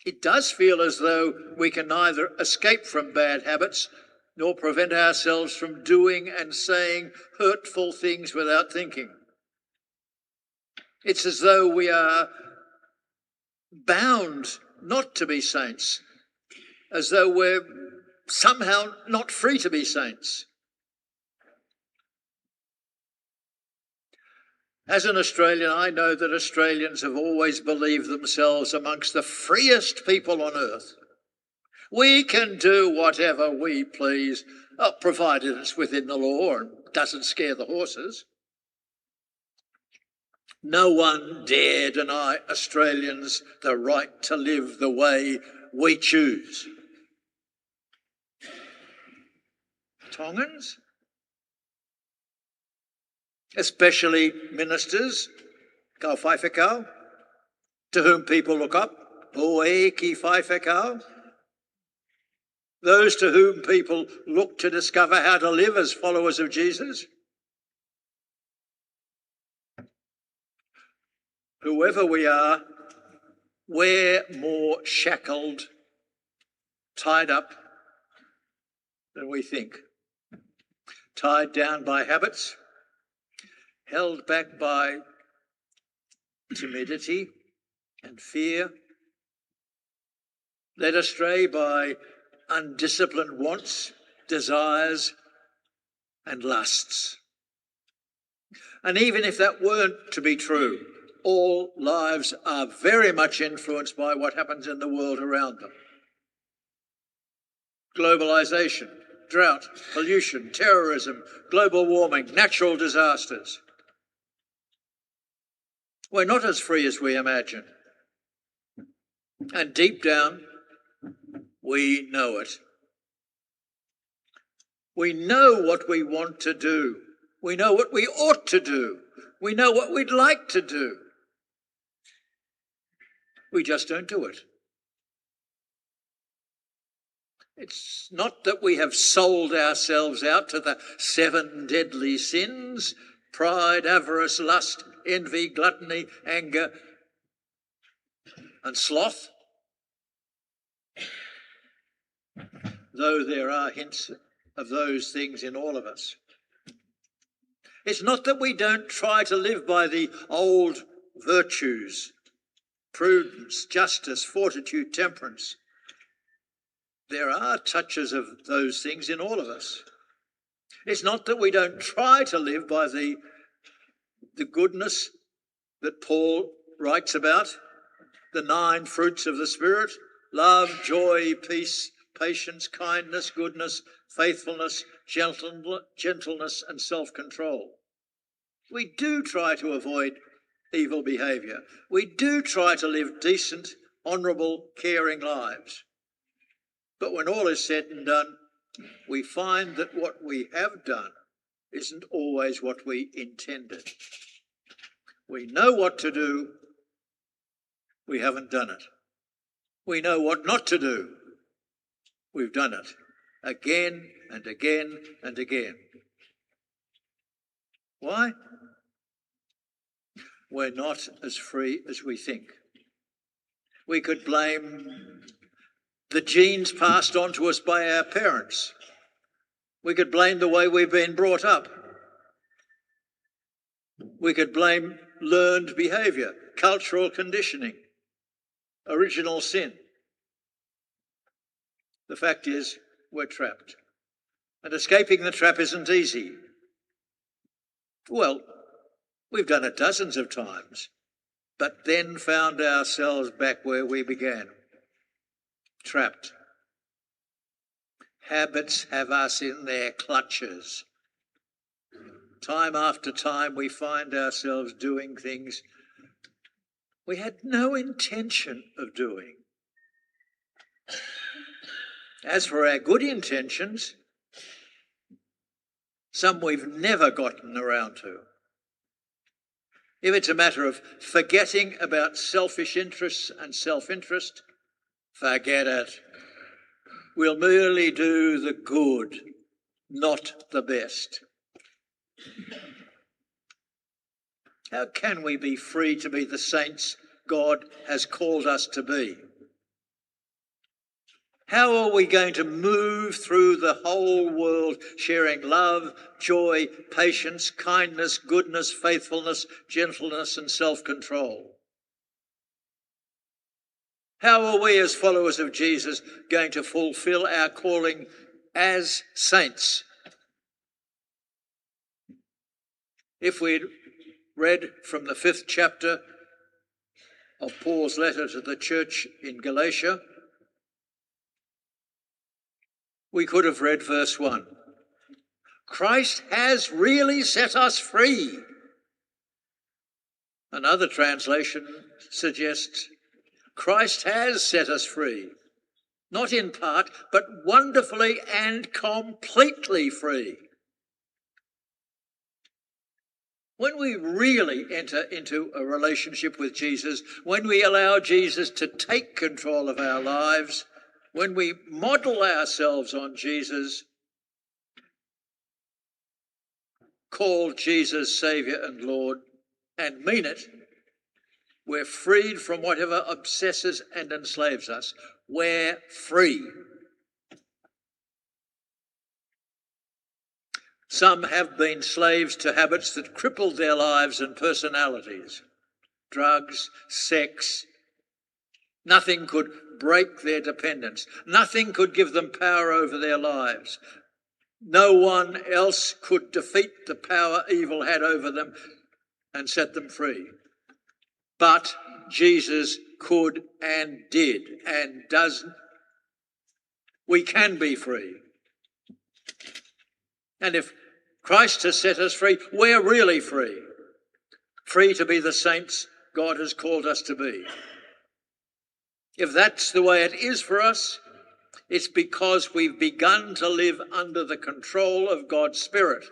It does feel as though we can neither escape from bad habits nor prevent ourselves from doing and saying hurtful things without thinking. It's as though we are bound not to be saints, as though we're somehow not free to be saints. As an Australian, I know that Australians have always believed themselves amongst the freest people on earth. We can do whatever we please, provided it's within the law and doesn't scare the horses. No one dare deny Australians the right to live the way we choose. Tongans, especially ministers, Kau Faifekau, to whom people look up, Oe ki Faifekau, those to whom people look to discover how to live as followers of Jesus. Whoever we are, we're more shackled, tied up than we think. Tied down by habits, held back by timidity and fear, led astray by undisciplined wants, desires, and lusts. And even if that weren't to be true, all lives are very much influenced by what happens in the world around them. Globalisation, drought, pollution, terrorism, global warming, natural disasters. We're not as free as we imagine. And deep down, we know it. We know what we want to do. We know what we ought to do. We know what we'd like to do. We just don't do it. It's not that we have sold ourselves out to the 7 deadly sins: pride, avarice, lust, envy, gluttony, anger, and sloth. Though there are hints of those things in all of us. It's not that we don't try to live by the old virtues: prudence, justice, fortitude, temperance. There are touches of those things in all of us. It's not that we don't try to live by the goodness that Paul writes about, the 9 fruits of the Spirit: love, joy, peace, patience, kindness, goodness, faithfulness, gentleness, and self-control. We do try to avoid evil behaviour. We do try to live decent, honourable, caring lives. But when all is said and done, we find that what we have done isn't always what we intended. We know what to do, we haven't done it. We know what not to do, we've done it again and again and again. Why? We're not as free as we think. We could blame the genes passed on to us by our parents. We could blame the way we've been brought up. We could blame learned behaviour, cultural conditioning, original sin. The fact is, we're trapped. And escaping the trap isn't easy. Well, we've done it dozens of times, but then found ourselves back where we began, trapped. Habits have us in their clutches. Time after time, we find ourselves doing things we had no intention of doing. As for our good intentions, some we've never gotten around to. If it's a matter of forgetting about selfish interests and self-interest, forget it. We'll merely do the good, not the best. How can we be free to be the saints God has called us to be? How are we going to move through the whole world sharing love, joy, patience, kindness, goodness, faithfulness, gentleness, and self-control? How are we as followers of Jesus going to fulfill our calling as saints? If we'd read from the 5th chapter of Paul's letter to the church in Galatia, we could have read verse 1. Christ has really set us free. Another translation suggests Christ has set us free, not in part, but wonderfully and completely free. When we really enter into a relationship with Jesus, when we allow Jesus to take control of our lives, when we model ourselves on Jesus, call Jesus Saviour and Lord, and mean it, we're freed from whatever obsesses and enslaves us. We're free. Some have been slaves to habits that crippled their lives and personalities. Drugs, sex. Nothing could break their dependence. Nothing could give them power over their lives. No one else could defeat the power evil had over them and set them free. But Jesus could and did and does. We can be free. And if Christ has set us free, we're really free. Free to be the saints God has called us to be. If that's the way it is for us, it's because we've begun to live under the control of God's Spirit.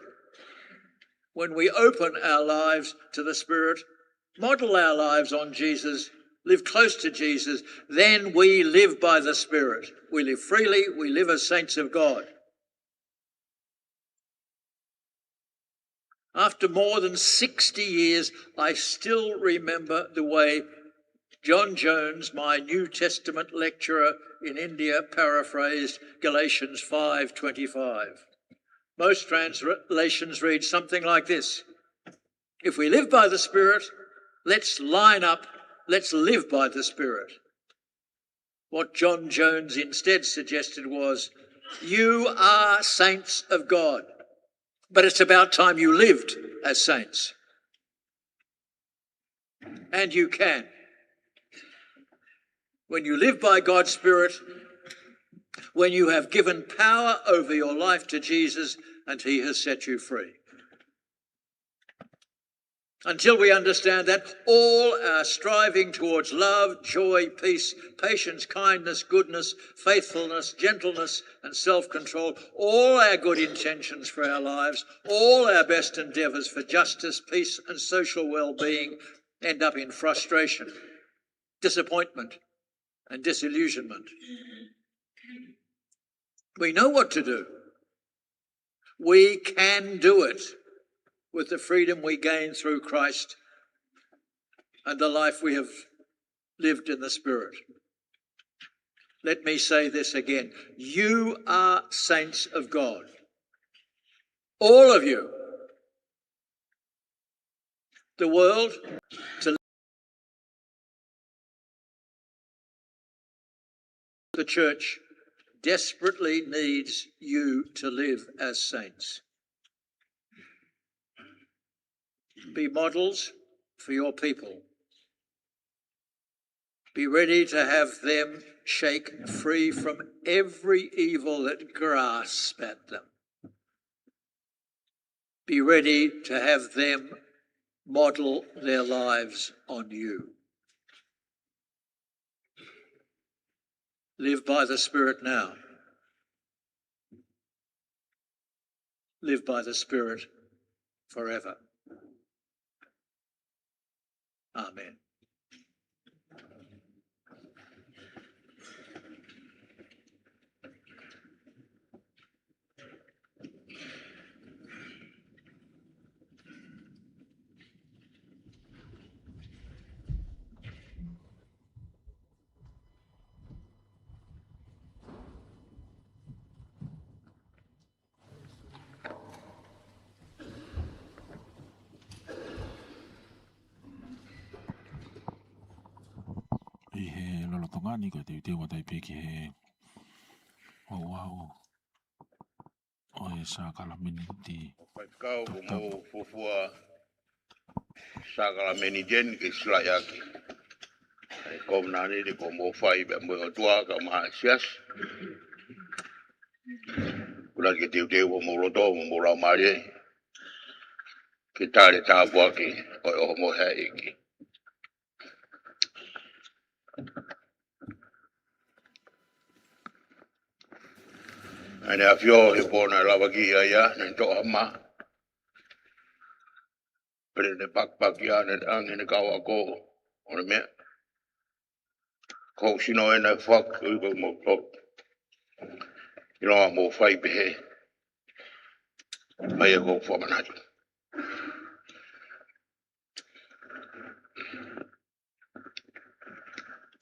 When we open our lives to the Spirit, model our lives on Jesus, live close to Jesus, then we live by the Spirit. We live freely, we live as saints of God. After more than 60 years, I still remember the way John Jones, my New Testament lecturer in India, paraphrased Galatians 5:25. Most translations read something like this: if we live by the Spirit, let's line up, let's live by the Spirit. What John Jones instead suggested was, you are saints of God, but it's about time you lived as saints. And you can. When you live by God's Spirit, when you have given power over your life to Jesus and he has set you free. Until we understand that, all our striving towards love, joy, peace, patience, kindness, goodness, faithfulness, gentleness, and self-control, all our good intentions for our lives, all our best endeavours for justice, peace, and social well-being end up in frustration, disappointment, and disillusionment. We know what to do. We can do it. with the freedom we gain through Christ and the life we have lived in the Spirit. Let me say this again. You are saints of God. All of you. The world, the church, desperately needs you to live as saints. Be models for your people. Be ready to have them shake free from every evil that grasps at them. Be ready to have them model their lives on you. Live by the Spirit now. Live by the Spirit forever. Amen. I he lolo tongani ko te watai peki he Ouau o e sa kalamini ti Faifekau ko mo fufua sakalameni jen ke silayaki. Ko nani di ko mo fai be mo tua ka ma siasi. Kula ke te mo roto mo ra mari. Ke tare ta boaki o mo he iki. Ane afio he pona lawaki ya na to ama. Pere ne pak ya ne ang ne kawa ko. Ona me. Ko sino ena fak ko mo top. You know mo fai be he. Mai ko Fakamanatu.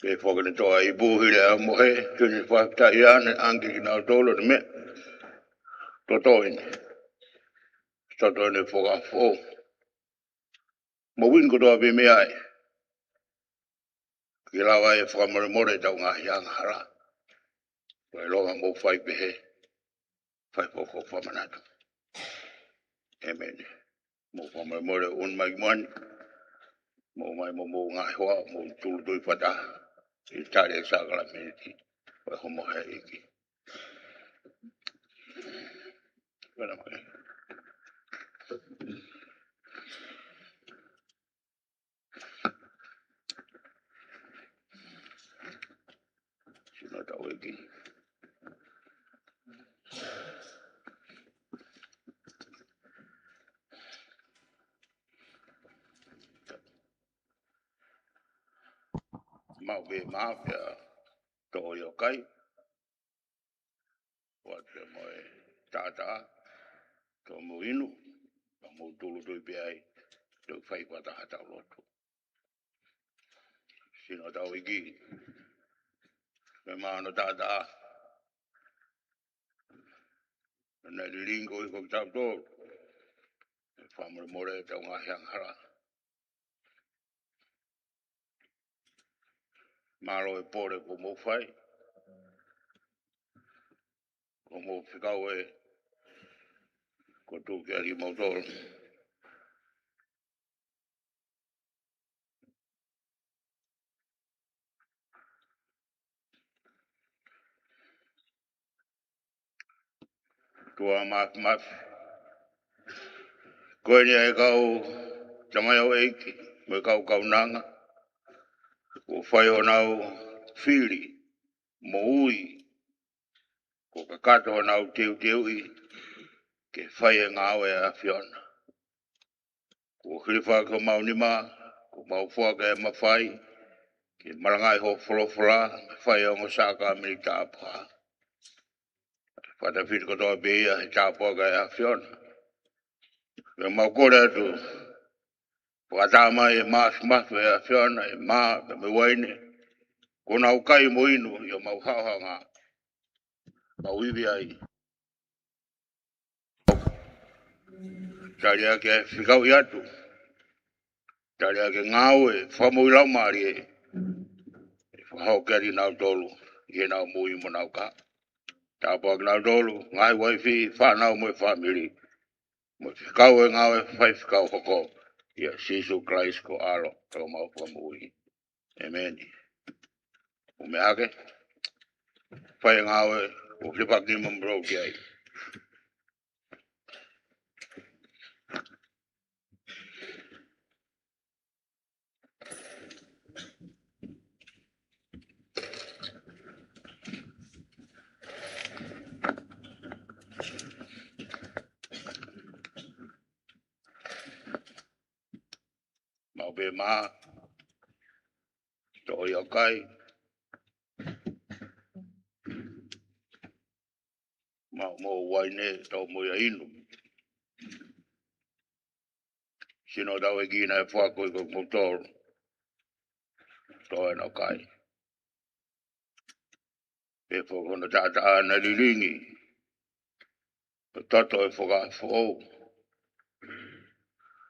Ke foga to ai bu hile mo he tuni fa ta ya ne angi na dolo me to ne foga fo mo win ko do be me ai ki la wa e foga mo mo ta nga ya hara ko lo mo fai be he fai ko Fakamanatu amen mo fa mo un mai mon mo nga ho mo tu do fata i tare sa kala me ti ko mo he iki bueno si no ta iki mau be mafia to yo kai wat mo tata to mo inu mo tulu do be ai to fai pa ta ta lotu sino ta wiki me mano tata na lingo ko ta to fa mo more ta nga yang hara malo e pore ko mo fai ko mo fikau e ko tu ke ali mo to tua maf ko ni e kau chama yo e me kau nanga ko fai o nau fili mo ui ko kakato o nau teu i ke fai e ngā e a fiona ko hilifa ko maunima ko maufua ke mawhai ke marangai ho wholofora me fai o ngosaka me tāpua whata whitu kotoa beia he tāpua ke a fiona Ke mau kore atu. Whatama e mas e fiona e ma me waine. Kona ukai mo inu yo mau hahanga. Mau iwi ai. Tari ake whikau i atu. Tari ake ngau e whamu i lau maari e. Whahau keri nau tolu. Ie nau mui mo nau ka. Tāpua ki nau tolu. Ngai waifi whanau mo e whamiri. Mo whikau e ngau e Faifekau Hoko. Ia Sisu Christ ko alo. Tau mau whamui. Amen. Ume ake. Whai ngau e. Ouau Hilifakinima mbro ki ai. Mau be maa. Toi o kai. Mau mo waine tau mo ia inu. Sino tau e gina e whako i kuk motor. Toi no kai. E whakona tata ana liringi. O tato e whaka whou.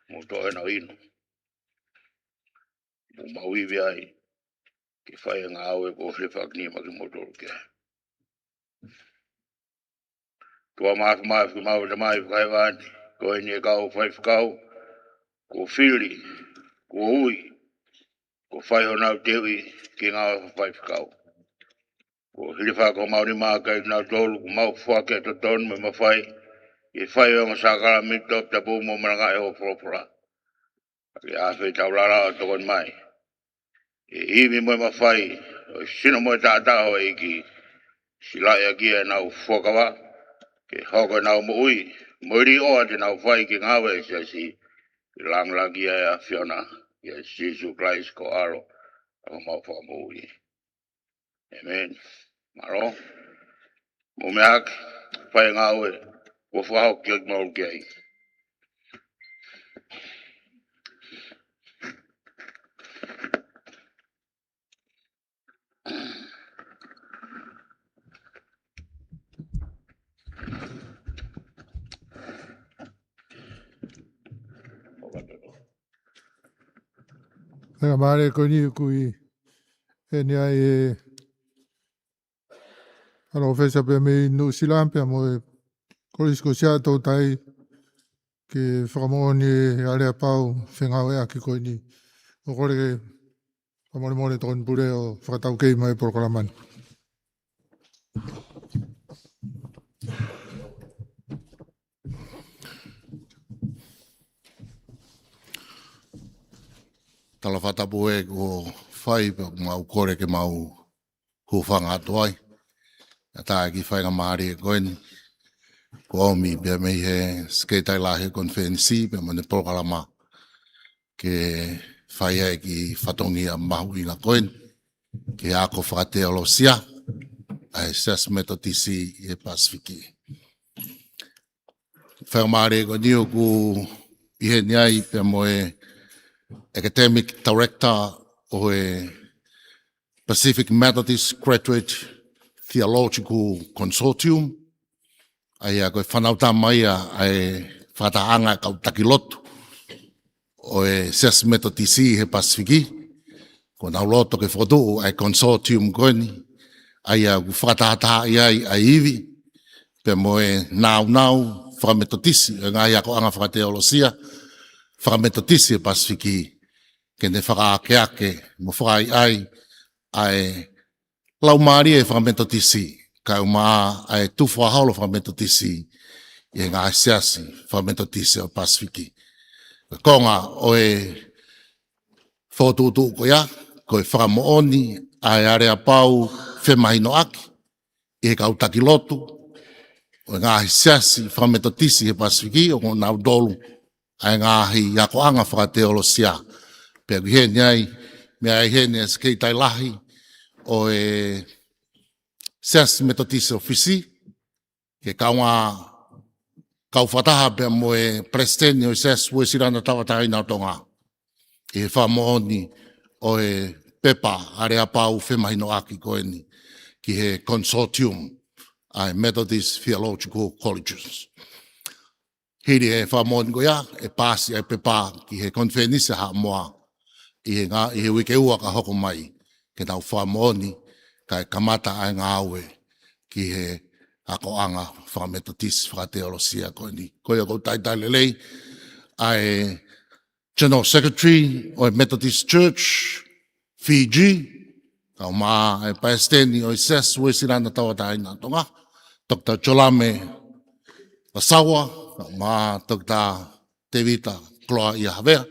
Mo toi no inu. Mo mauiwi ai. Ki whai ngā au e Ouau Hilifakinima ki motor kia. Tua maafu ki mau te mai whakai wani. Ko e nie kau Faifekau. Ko whiri. Ko ui. Ko whai honau tewi ki ngā Faifekau. Ko Hilifako mauri mākai ki nau tolu. Ko mau whake to tonu me mawhai. I whai o ngā sakara mitop tapu mo maranga e ho propora. Ki awhi tau rara o tokon mai. I iwi mo mawhai. O sino mo tātā ho e ki. Silai a kia nau whakawa. Ke hoko nau mo ui. Moiri oa te nau whai ki ngāwe e siasi. Ki langlangi e a whiona. Ki Sisu Christ ko aro. Ako mau whaka ui. Amen. Maro. Mo meak. Whai ngāwe. Ko whahau ki ak maul ki ai. Nga mare koni kui e ni ai e alo fesa pe me no silampe mo e kolis ko sia to tai ke whakamoni e ale pau whengawe aki koe ni o kore ke whamone ton pure o whakatau kei mai proklaman. Tala whatapu e ko whai pe mau kore ke mau hufanga atuai. A tā ki whai ngā maari e koe ni. Ko omi pe mei he skeitai lahi konferensi pe mone proklama ke whai e ki whatongi a mahu i ngā koe ni. Ke ako whakateo lo sia. Ai sias metotisi e Pasifiki. Whai ngā maari e koe ni o ku ihe ni ai pe moe Academic Director o e Pacific Methodist Graduate Theological Consortium. Ai a koe whanauta mai ai whataanga kau takilotu o e Sias Metodisi he Pasifiki. Ko nau loto ke whotu ai consortium koe ni. Ai a whakatahataha ai ai iwi. Pe moe nau whakametodisi. Ngai ako anga whakateolosia. Whakametodisi he Pasifiki. Ke ne whakaakeake mo whakai ai lau maari e whakametotisi. Ka umaa ai tuwha haulo whakametotisi i ngā siasi whakametotisi o Pasifiki. Konga o e whotutu ko ia, ko e whakamooni ai area pau whemahino aki i he kautaki lotu o ngā siasi whakametotisi he Pasifiki o ngā dolu ai ngāhi iakoanga whakateolosia. Pea ki hene ai, mea ai hene as kei tai lahi o e Siasi Metodisi ofisi, ke kaunga kau whataha pia moe Presidente o ses Uesiliana tawatai na Tonga. E whamooni o e pepa are apau whemahino aki koeni ki he consortium ai Methodist Theological Colleges. Hiri e whamooni ko ia e pasi ai pepa ki he konfenisi ha moa i he wike ua ka hoko mai ke tau whamooni kai kamata ai ngā aue ki he ako anga whametotis whakateolosia koeni. Koia kou taitai lelei ai General Secretary o Methodist Church, Fiji, kau maa e paesteni o ses Uesiliana tawatai na Tonga, Dr. Cholame Asawa, kau maa Dr. Tevita Kloa Ihavea,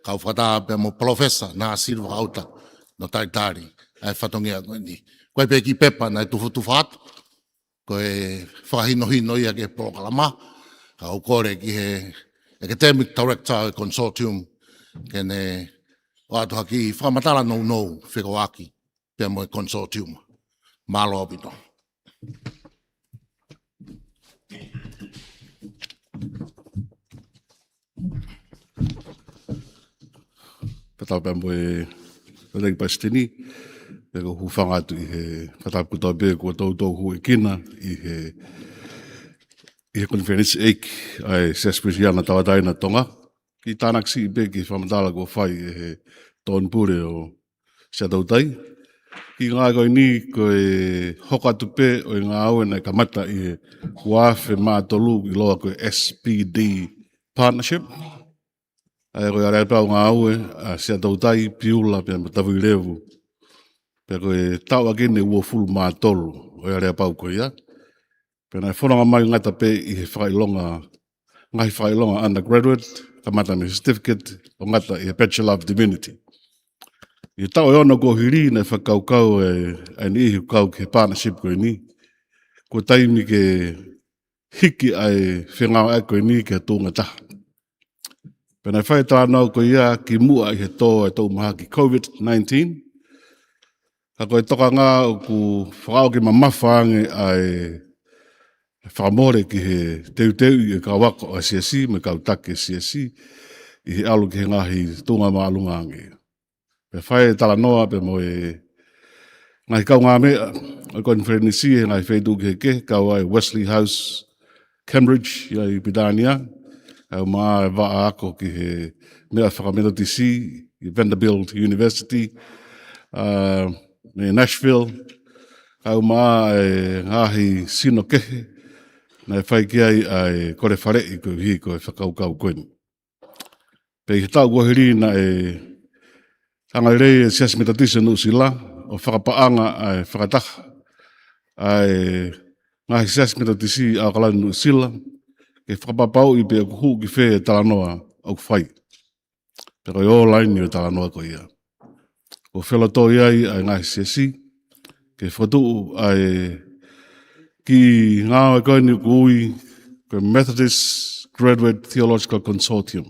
kau whataa pe mo professor na silva auta no taitari, ai whatongia koe ni. Koe pe ki pepa na tufu hatu, koe whahinohino ia ke proklama, kau kore ki he Academic Director Consortium kene watu haki whamatala no whikawaki pia moe consortium. Malo apito. Patau pia moe Rei Pastini, pia hu whangatu i he patau kutau pia kua tau hu e kina i he konferensi eik ai Uesiliana tawatai na Tonga. Ki tānak si pe ki whamatala kua whai e he tōn pure o sia tautai. Ki ngā koe ni koe hoka tupe o ngā aue nei kamata i he wāwhe mātolu i loa koe SPD Partnership. Ai koe are pau ngā aue a sia tautai piula pia matawu i revu. Pia koe tau akene ua fulu mātolu o are pau koe ia. Pia nai whananga mai ngata pe i he ngai whailonga undergraduate, kamata me certificate o ngata i he Bachelor of Divinity. I tau e ono ko hiri nei whakaukau e ni ihi kau ke partnership koe ni. Ko taimi ke hiki ai whengau e koe ni ke Tongatapu. Pena whai tānau ko ia ki mua i he tō e tau maha ki COVID-19. Ka koe toka ngā o ku whakao ki mamawhange ai whakamore ki he teuteu i ka wako a Siasi, me kau take Siasi, i he alu ki he ngahi tunga maalunga ange. Pe whai tala noa pe mo ngahi kau ngā mea, o Konifelenisi he ngahi whaidu ki he ke, kau ai Wesley House, Cambridge, i Bidania, au maa e waa ako ki he mea whakametotisi, i Vanderbilt University, me Nashville, au maa e ngahi sino kehe, na whai ki ai kore whare i koe hi koe whakaukau koeni. Pei he tau gohiri na hangairei Siasi metatisi no sila, o whakapaanga ai whakataha, ai ngahi Siasi metatisi au kalani no sila, ke whakapapau i pe kuhu ki whee talanoa au whai. Pero i online i o talanoa ko ia. O wheloto iai ai ngahi Siasi, ke whatu ai ki ngāwe koe ni kui koe Methodist Graduate Theological Consortium.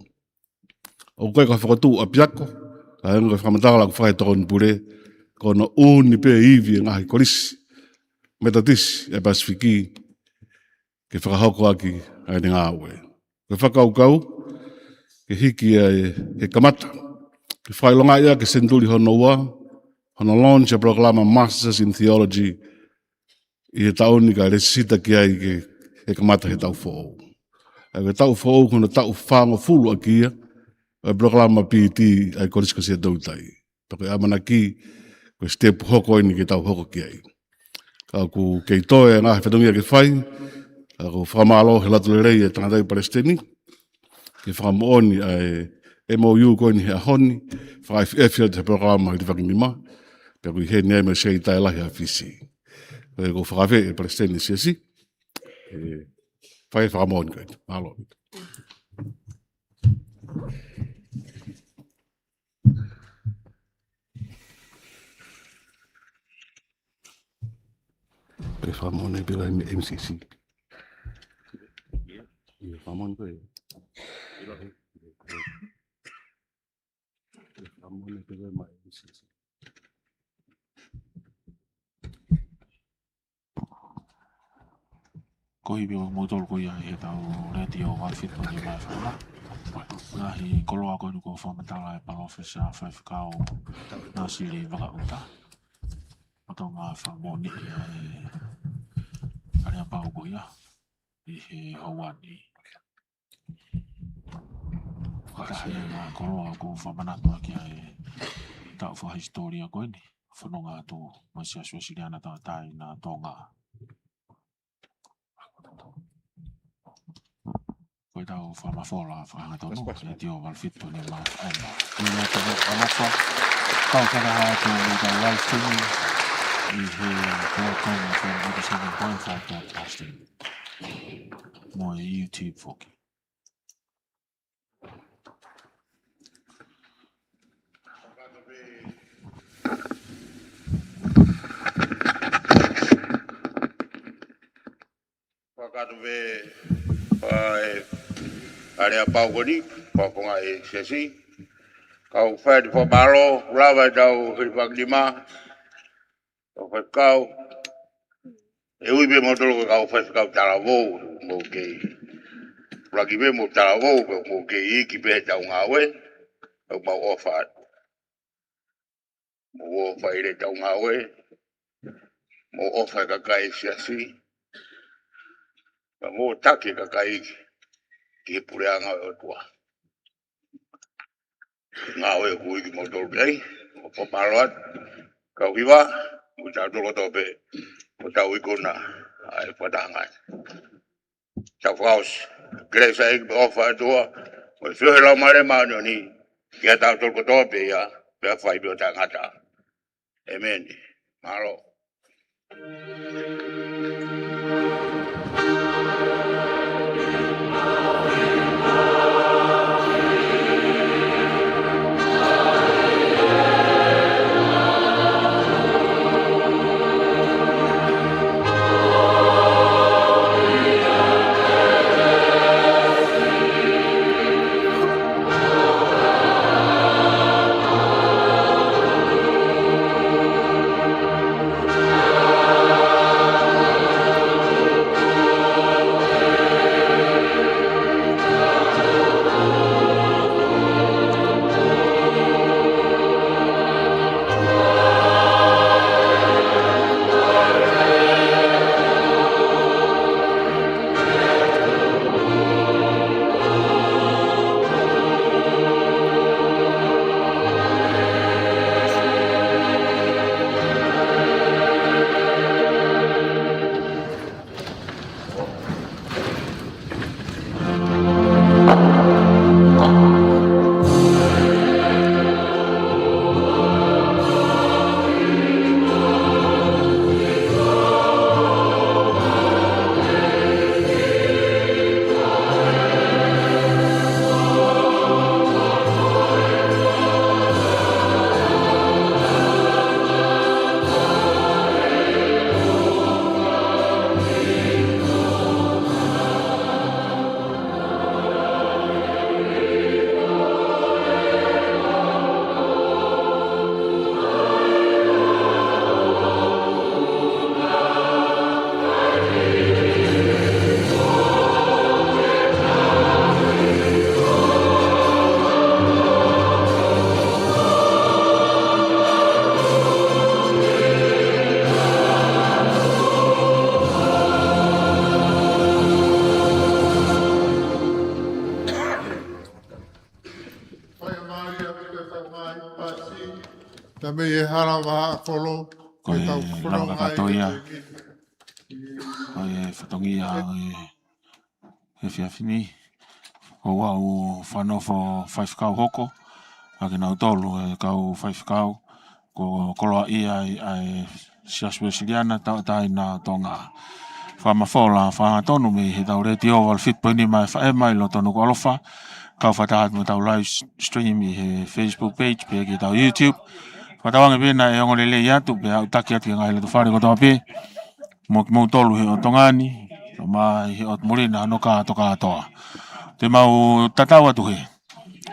O koe ka whakatu a piako, ka henga whamatala ku whai tokon pure, kono uni pe iwi ngahi kolisi, Methodist e Pasifiki, ke whakahoko aki ai ni ngāwe. Koe whakaukau, ke hiki he kamata, ke whailonga ia ke Senituli Hono Hono launch a proclama Masters in Theology, i he taoni ka resita ki ai ke he kamata he tau who'ou. Ai ke tau who'ou kuna tau whango fulu a kia, ai proklama PET ai koriska sia tautai. Toke amana ki, koe step hoko ini ke tau hoko ki ai. Ka ku kei toe ngā he whetungia ke whai, ka ku whamalo he latu le rei e tangatai Palestini, ke whakamooni ai MOU koe ni he ahoni, whakaifia te proklama Hilifakinima, pe ku he nei me sei tai lahi a fisi. Koe ko whakawhe e Palestini Siasi, whai whakamooni koe, malo. Pe whakamone pila i MCC. Whakamone koe. Whakamone pila i MCC. Ko kohi bi mo tol ko ia e tau radio wa fit ni mai fa na hi koloa ko ko fa matala e pa ofisa Faifekau na sili vaka uta ato nga fa moni e ari apa ko ia i he hawani kata ia koloa ko fa manatu ki e tau fa historia ko ni fononga tu Siasi Uesiliana tai na Tonga. Koe tau whamafola whangatonu, e tio walfito ni ma whaema. Ia te alofa, tau whakaha tu tau live streaming, i he Tonga from 87.5 broadcasting. Mo e YouTube whoki. Whakatu ve area paugoni, whakonga e Siasi. Kau whae te whabaro, rawa tau Hilifakinima, Faifekau. E uibe motoro ka kau Faifekau tala vou, mo kei. Raki ve mo tala vou, mo kei iki pe tau ngawe, au mau ofa. Mo ofa ire tau ngawe, mo ofa kakai Siasi. Mo take kakai ki pureanga o tua. Ngawe kui ki motoro kei, mo poparoat, kau hiwa, mo tau tolo tope, mo tau ikona, ai whatangai. Tau whaos, gresa ik ofa tua, mo whiohe lau mare maano ni, kia tau tolo tope ia, pia whaipi o tangata. Amen. Malo. Tame e hara waha kolo. Koe lama katoia. Koe whatongia e whiawhini. Ouau whanofo Faifekau Hoko. Ake nau tolu e kau Faifekau. Ko koloa ia e Siasi Uesiliana tai na Tonga. Whamafola whangatonu me he tau reti o wal fit poini mai whaema i loto Nuku'alofa. Kau whatahat mo tau live stream i he Facebook page pe ki tau YouTube. Whatawange pena e ongo lele iatu pe au taki ati ngai le tu whare kotoa pe. Mo tolu he o Tongani. Ma he o Murina anoka toka atoa. Te mau tatawa tu he.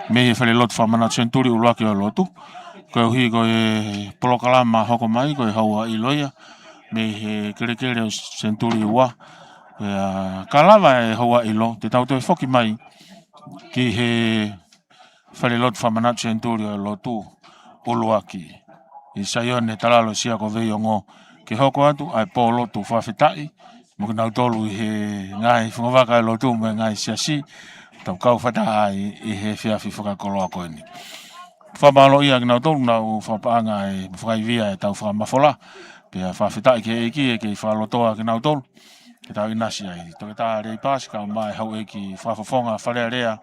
Me he Falelotu Fakamanatu Centenary uluaki o Lotu. Koe hui koe polokalama hoko mai koe haua iloia. Me he kere o Centenary ua. Kalava e hoa ilo, te tau te whoki mai ki he Falelotu Fakamanatu Centenary o Lotu Uluaki. I saione talalo sia ko vei ongo ke hoko atu ai po Lotu whawhetai. Mo nau tolu i he ngai whangawaka e Lotu me ngai Siasi. Tau kau whata ai i he whiawhi whakakoloa koe ni. Whamalo ia ki nau tolu nau whapaanga e whakaivia e tau whamafola. Pea whawhetai ke eki e ke whalotoa ki nau tolu. Ke tau inasi ai. Toke tā rei pāsi kau mai hau eki whafafonga wharea rea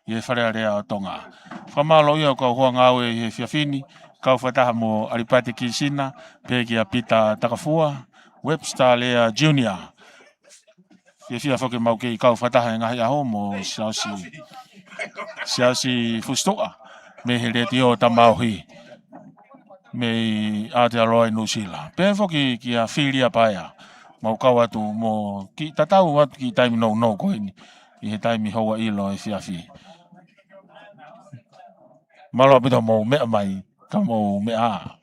i e wharea rea o Tonga. Whamalo ia kau hoa ngau e he whiawhini. Kau whataha mo Aripati ki Sina. Pea ki a Pita Takafua. Webster Lea Junior. Whia whoke mau ke kau whataha e ngahi aho mo Siasi Fustoa. Me he reti o tamauhi. Me Aotearoa Nusila. Pea whoke ki a Whiria Paia. Mau kau atu mo ki tatau atu ki taimi no koe ni. I he taimi hoa ilo e whiawhi. Malo apito mo mea mai. Ka mo mea.